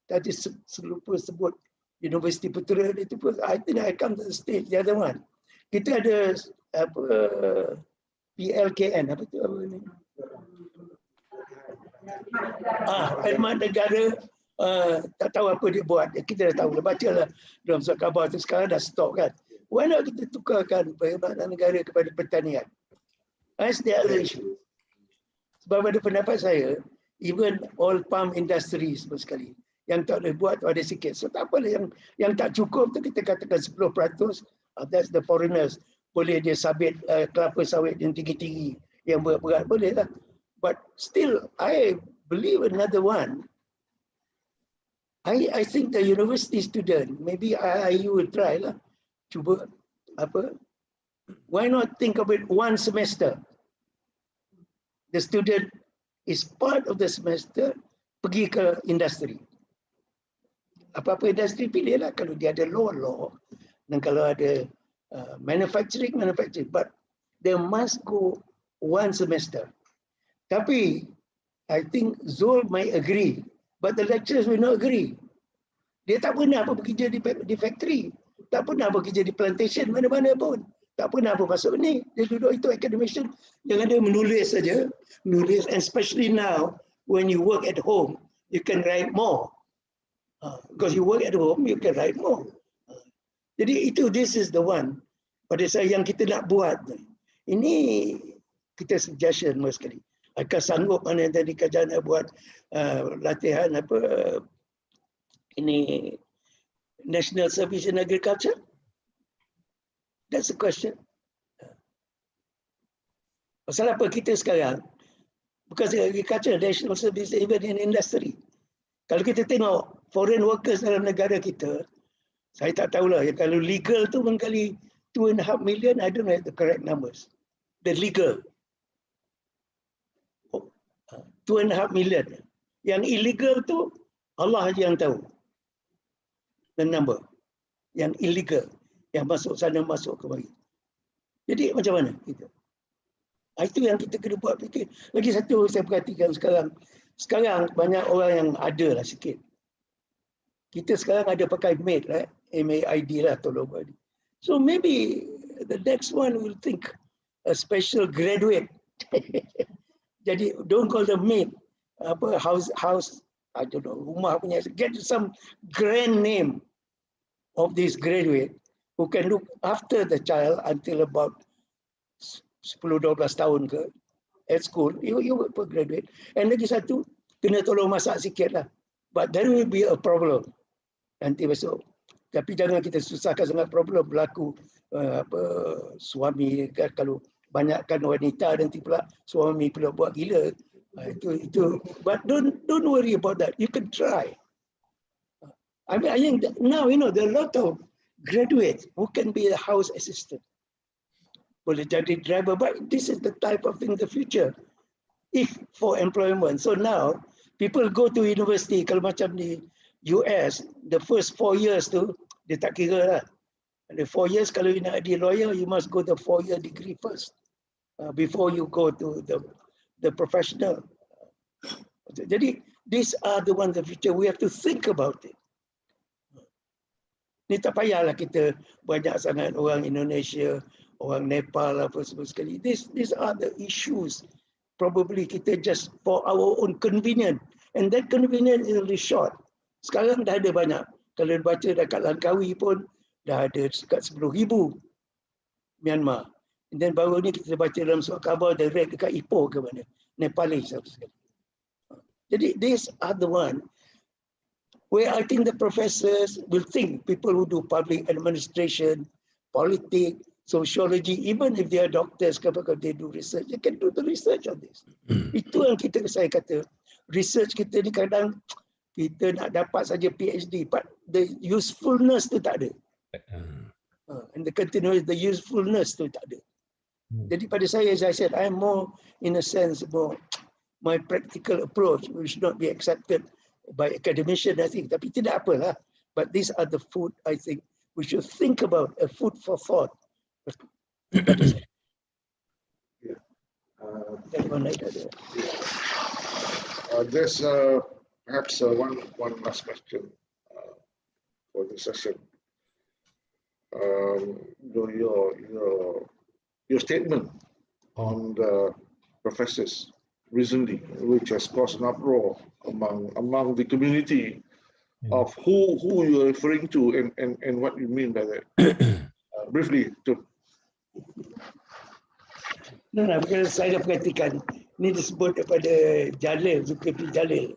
Tadi selupa sebut Universiti Putera itu pun. I think I come to the stage the other one. Kita ada apa PLKN apa tu apa ni? Khidmat negara tak tahu apa dia buat. Kita dah tahu, dah baca lah dalam surat khabar tu, sekarang dah stop kan. Why not kita tukarkan perkhidmatan negara kepada pertanian? That's the other issue. Sebab pada pendapat saya, even oil palm industry semua sekali, yang tak boleh buat tu ada sikit. So tak apalah, yang tak cukup tu kita katakan 10%, that's the foreigners. Boleh dia sabit kelapa sawit yang tinggi-tinggi, yang berat-berat, boleh lah. But still, I believe another one. I think the university student, maybe you will try lah. Cuba apa? Why not think of it one semester? The student is part of the semester pergi ke industri. Apa-apa industri pilih lah. Kalau dia ada law, dan kalau ada manufacturing. But they must go one semester. Tapi I think Zul might agree, but the lecturers will not agree. Dia tak pernah apa bekerja di factory, tak pernah bekerja di plantation mana-mana pun, tak pernah apa masuk ni. Dia duduk itu academician yang ada menulis saja, menulis. And especially now when you work at home, you can write more. Because you work at home, you can write more. Jadi this is the one pada saya yang kita nak buat. Ini kita suggestion mas sekali. Akan sanggup mana yang tadi kajian nak buat latihan apa ini National Service in Agriculture? That's the question. Pasal apa kita sekarang? Because agriculture, national service, even in industry. Kalau kita tengok foreign workers dalam negara kita, saya tak tahulah, ya, kalau legal tu mengkali 2.5 million, I don't know the correct numbers. The legal. 2.5 million. Yang illegal tu Allah yang tahu. The number. Yang illegal. Yang masuk sana, masuk kemari. Jadi macam mana kita? Itu yang kita kena buat fikir. Lagi satu saya perhatikan sekarang. Sekarang banyak orang yang ada lah sikit. Kita sekarang ada pakai MAID, right? MAID lah, tolong bagi. So maybe the next one will think a special graduate. Jadi don't call them MAID. Apa house, I don't know, rumah punya. Get some grand name of this graduate who can look after the child until about 10-12 tahun ke at school. You work for graduate. And lagi satu, kena tolong masak sikit lah. But there will be a problem nanti besok. Tapi jangan kita susahkan sangat problem berlaku suami kalau banyakkan wanita nanti pula suami pula buat gila. Itu. But don't worry about that. You can try. I think now there are a lot of graduates who can be a house assistant. Boleh jadi driver, but this is the type of thing in the future. If for employment. So now people go to university, kalau macam di US, the first 4 years tu dia tak kira lah. The 4 years kalau you nak jadi lawyer, you must go the 4-year degree first before you go to the professional. Jadi these are the ones the future. We have to think about it. Ni tak payahlah kita banyak sangat orang Indonesia, orang Nepal apa semua sekali. These are the issues. Probably kita just for our own convenience. And that convenience is really short. Sekarang dah ada banyak. Kalau baca dekat Langkawi pun dah ada dekat 10,000 Myanmar. And then baru ni kita baca dalam surat khabar the rate dekat Ipoh ke mana. Nepalese. Jadi these are the one where I think the professors will think, people who do public administration, politics, sociology, even if they are doctors, kalau they do research, they can do the research on this. Itu yang saya kata, research kita ni kadang kita nak dapat saja PhD, but the usefulness tu tak ada. And the continuous, the usefulness tu tak ada. Jadi pada saya, as I said, I'm more, in a sense, more my practical approach, which should not be accepted by academicians, I think. Tapi tidak apalah. But these are the food, I think, we should think about a food for thought. Yeah. There's There's perhaps one last question for the session. Your statement on the professors recently, which has caused an uproar among the community of who you're referring to and what you mean by that. Briefly, to saya perhatikan ni disebut daripada Jalil, Zulkifli Jalil.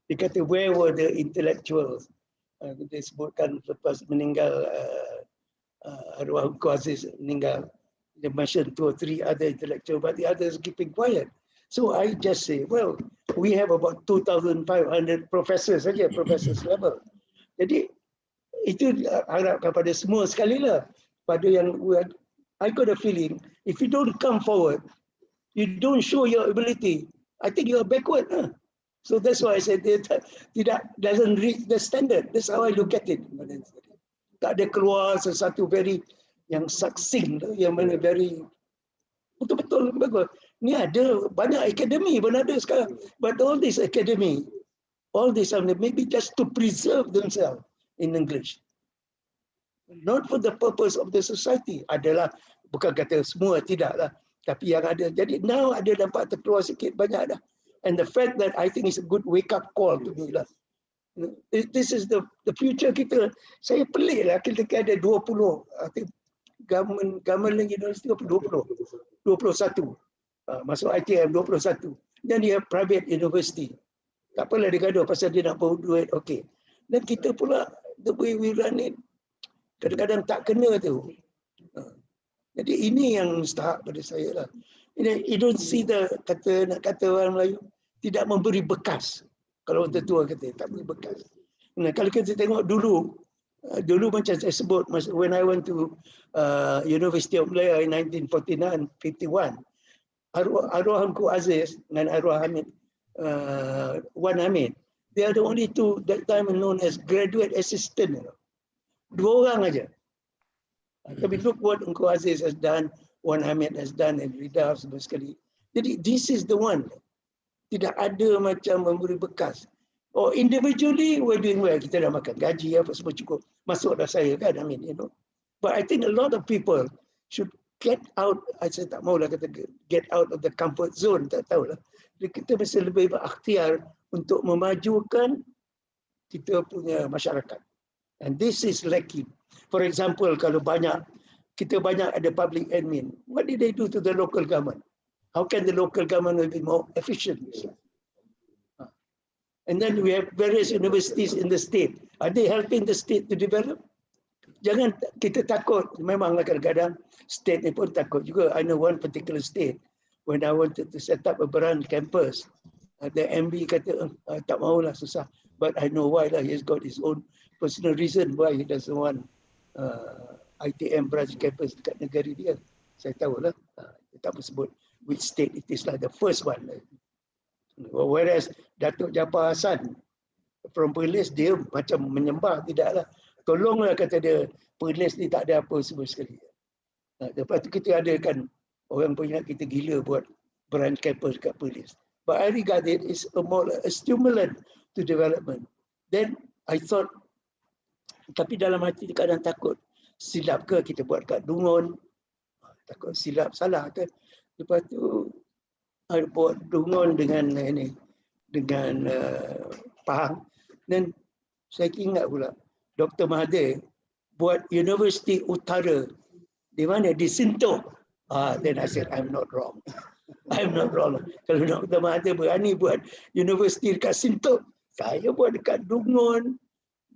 Dia kata, where were the intellectuals? Dia sebutkan lepas meninggal arwah Uncle Aziz meninggal. They mentioned 2 or 3 other intellectuals, but the others keeping quiet. So I just say, well, we have about 2,500 professors saja, professors level. Jadi itu harapkan pada semua sekali lah. Pada yang I got a feeling, if you don't come forward, you don't show your ability, I think you are backward. So that's why I said doesn't reach the standard. That's how I look at it. Tak ada keluar sesuatu very yang succinct, yang mana very betul-betul bagus. Ni ada banyak akademi pun ada sekarang. But all this academy, all this maybe just to preserve themselves in English. Not for the purpose of the society. Adalah, bukan kata semua, tidaklah. Tapi yang ada. Jadi now ada nampak terkeluar sikit, banyak dah. And the fact that I think is a good wake-up call to me lah. This is the future kita. Saya pelik lah, kita ada 20, I think government university 21. Masuk ITM 21. Dan dia private university. Tak apalah dia gaduh pasal dia nak bawa duit, okay. Dan kita pula, the way we run it, kadang-kadang tak kena tu. Jadi ini yang mustahak pada saya lah. You don't see nak kata orang Melayu, tidak memberi bekas. Kalau orang tua kata, tak beri bekas. Nah, kalau kita tengok dulu macam saya sebut, when I went to University of Malaya in 1949-51, arwah Uncle Aziz dengan arwah Hamid, Wan Hamid, they are the only two that time known as graduate assistant. 2 orang aja. Tapi look what Uncle Aziz has done, Wan Hamid has done, and Rida semua sekali. Jadi this is the one. Tidak ada macam memberi bekas. Oh, individually we're doing well. Kita dah makan gaji apa semua cukup. Masuk dah saya kan, I mean, you know. But I think a lot of people should get out. Saya tak mahulah kata get out of the comfort zone. Tak tahulah. Kita mesti lebih berikhtiar untuk memajukan kita punya masyarakat. And this is lacking. For example, kalau kita banyak ada public admin, what did they do to the local government? How can the local government be more efficient? And then we have various universities in the state. Are they helping the state to develop? Jangan kita takut. Memanglah kadang-kadang state ni pun takut juga. I know one particular state, when I wanted to set up a branch campus, the MB kata, tak maulah, susah. But I know why lah. He's got his own personal reason why he doesn't want ITM branch campus dekat negara dia. Saya tahulah. Tak apa sebut which state it is lah, the first one. Whereas Datuk Japar Hassan from Perlis, dia macam menyembah, tidaklah. Tolonglah, kata dia, Perlis ni tak ada apa semua sekali. Lepas tu kita adakan, orang pun ingat kita gila buat branch campus dekat Perlis. But I regard it as a stimulant to development. Then I thought, tapi dalam hati kadang takut, silap ke kita buat kat Dungun, takut silap salah ke. Lepas tu buat Dungun dengan Pahang. Dan saya ingat pula Dr. Mahathir buat Universiti Utara di mana, di Sintok. Then I said I'm not wrong. I'm not wrong. Kalau Dr. Mahathir berani buat universiti dekat Sintok, saya buat dekat Dungun,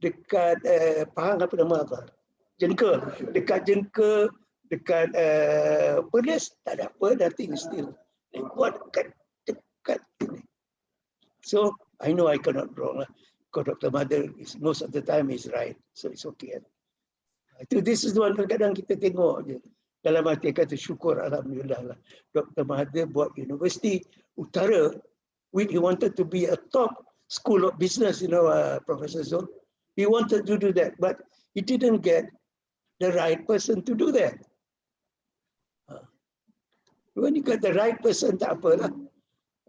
dekat Pahang apa nama apa? Jengke, dekat Jengke, dekat Perlis, tak ada apa, nothing still. Buat dekat ini. So I know I cannot wrong lah. Because Dr. Mahathir most of the time is right, so it's okay. Itu this is one kadang kita tengok je. Dalam hati kata syukur alhamdulillah lah. Dr. Mahathir buat Universiti Utara, which he wanted to be a top school of business, Professor Zul. He wanted to do that, but he didn't get the right person to do that. When you got the right person, tak apalah.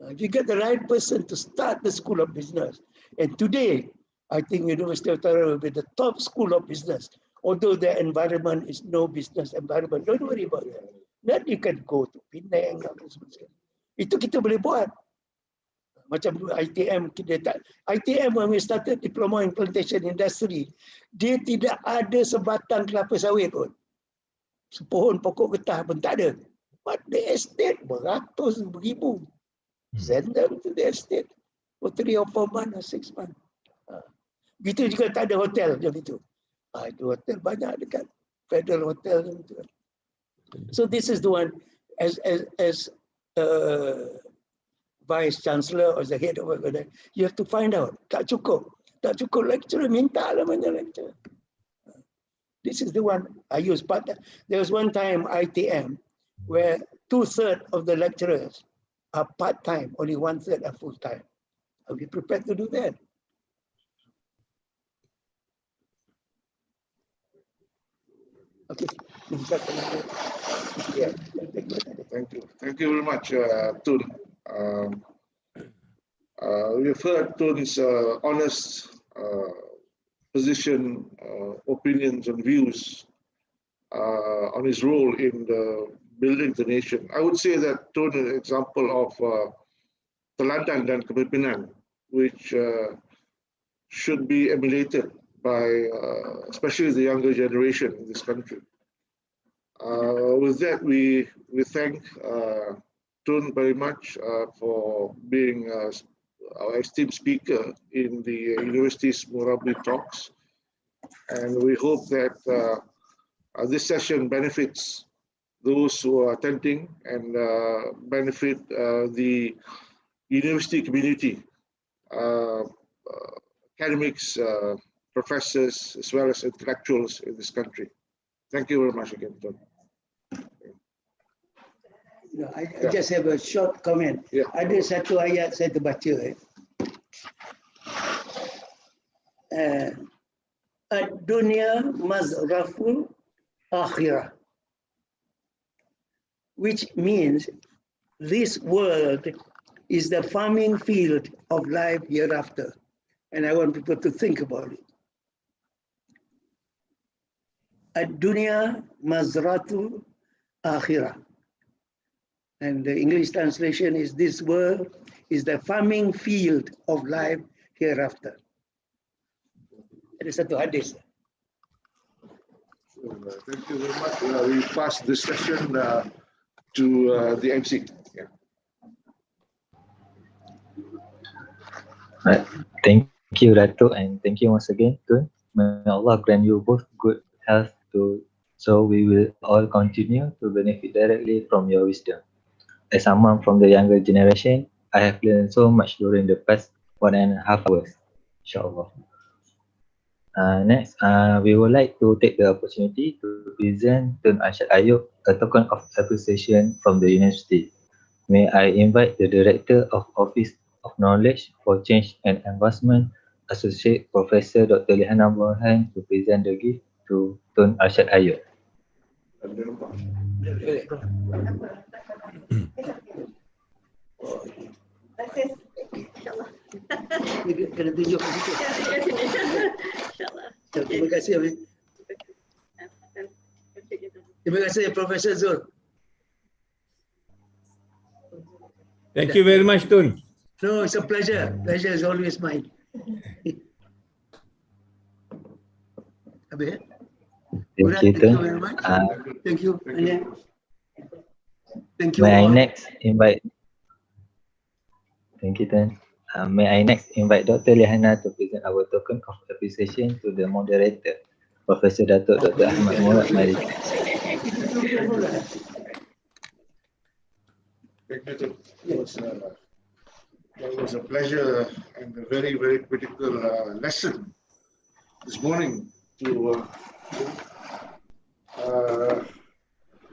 If you get the right person to start the school of business, and today, I think University of Tara will be the top school of business. Although the environment is no business environment, don't worry about that. Then you can go to Penang. Itu kita boleh buat. Macam dulu ITM, ITM when we started diploma in plantation industry, dia tidak ada sebatang kelapa sawit pun. Sepohon pokok getah pun tak ada. But the estate beratus ribu. Send them to the estate for 3 or 4 months or 6 months. Gitu juga tak ada hotel macam itu. Itu hotel banyak dekat Federal Hotel gitu. So this is the one as Vice Chancellor or the head of it, you have to find out. Tak cukup lecturer, minta lah banyak lecturer. This is the one I use. But there was one time ITM where 2/3 of the lecturers are part-time, only 1/3 are full-time. Are we prepared to do that? Okay. Yeah. Thank you very much, Tun. We've heard Tun's honest position, opinions, and views on his role in building the nation. I would say that Tun is an example of teladan dan kepemimpinan, which should be emulated by especially the younger generation in this country. With that, we thank Tun very much for being our esteemed speaker in the university's Murabbi talks, and we hope that this session benefits those who are attending and benefit the university community, academics, professors, as well as intellectuals in this country. Thank you very much again, Tun. I just have a short comment. Yeah. Ada satu ayat saya terbaca. Ad-dunya mazraful akhirah, which means this world is the farming field of life hereafter. And I want people to think about it. Ad-dunya mazratul akhirah. And the English translation is, this world is the farming field of life hereafter. Ada satu hadis. Thank you very much. We pass this session to the MC. Yeah. Right. Thank you, Dato', and thank you once again, Tun. May Allah grant you both good health so we will all continue to benefit directly from your wisdom. As someone from the younger generation, I have learned so much during the past 1.5 hours, inshallah. Next, we would like to take the opportunity to present Tun Arshad Ayub a token of appreciation from the university. May I invite the Director of Office of Knowledge for Change and Advancement, Associate Professor Dr. Lihana Burhan, to present the gift to Tun Arshad Ayub. Kena tunjuk ke situ. Terima kasih. Terima kasih, Profesor Zul. Thank you very much, Tun. No, it's a pleasure. Pleasure is always mine. Habis, Thank you, thank Tun. you very much. Thank you. Thank you May I all. next invite? Thank you, Tun. May I next invite Dr. Lihana to present our token of appreciation to the moderator, Professor Dato' Dr. Ahmad Murad Mari. Thank you, Tun. It was a pleasure and a very, very critical lesson this morning to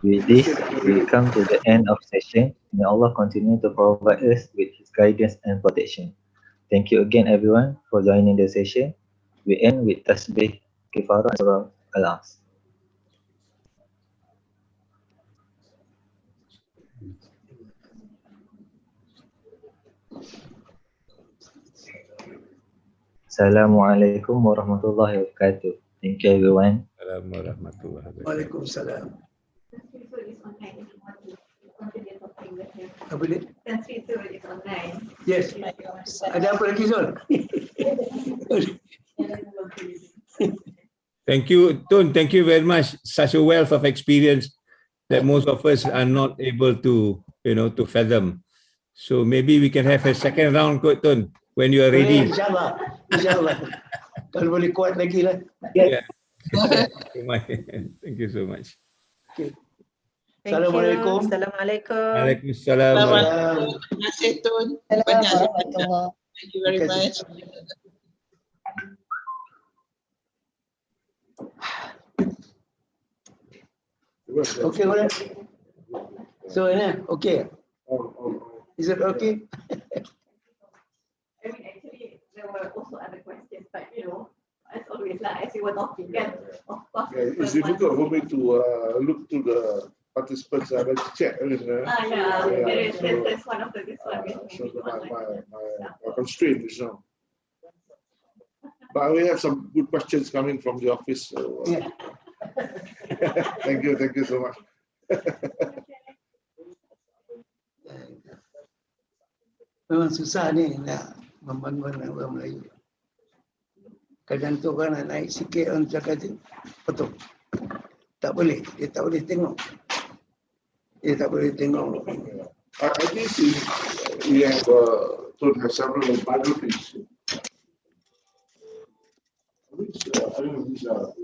With this, we come to the end of session. May Allah continue to provide us with His guidance and protection. Thank you again, everyone, for joining the session. We end with Tasbih, Kifarah, Surah Al-As. Assalamualaikum warahmatullahi wabarakatuh. Thank you everyone. Assalamualaikum warahmatullahi wabarakatuh. Waalaikumsalam. Apa dia? Yes. Ada apa lagi, Zul? Thank you, Tun. Thank you very much. Such a wealth of experience that most of us are not able to, to fathom. So maybe we can have a second round, Kot Tun, when you are ready. InsyaAllah. InsyaAllah. Kalau boleh kuat lagi lah. Yeah. Thank you so much. Okay. Thank Assalamualaikum. you. Assalamualaikum. Waalaikumsalam. Terima kasih Tun. Thank you very much. Okay, alright. So, okay. Is it okay? I mean, actually, there were also other questions, but as always, as you were talking, of course. Yeah, it's difficult for me to look to the participants and check. There's one of this one. So my constraint is now. But we have some good questions coming from the office. So, Yeah. thank you so much. Memang susah ni nak membangun orang Melayu. Kadang tu kan nak naik sikit orang cakap tu, betul. Tak boleh, dia tak boleh tengok. Dia tak boleh tengok. I think we have several biographies. I don't know, these are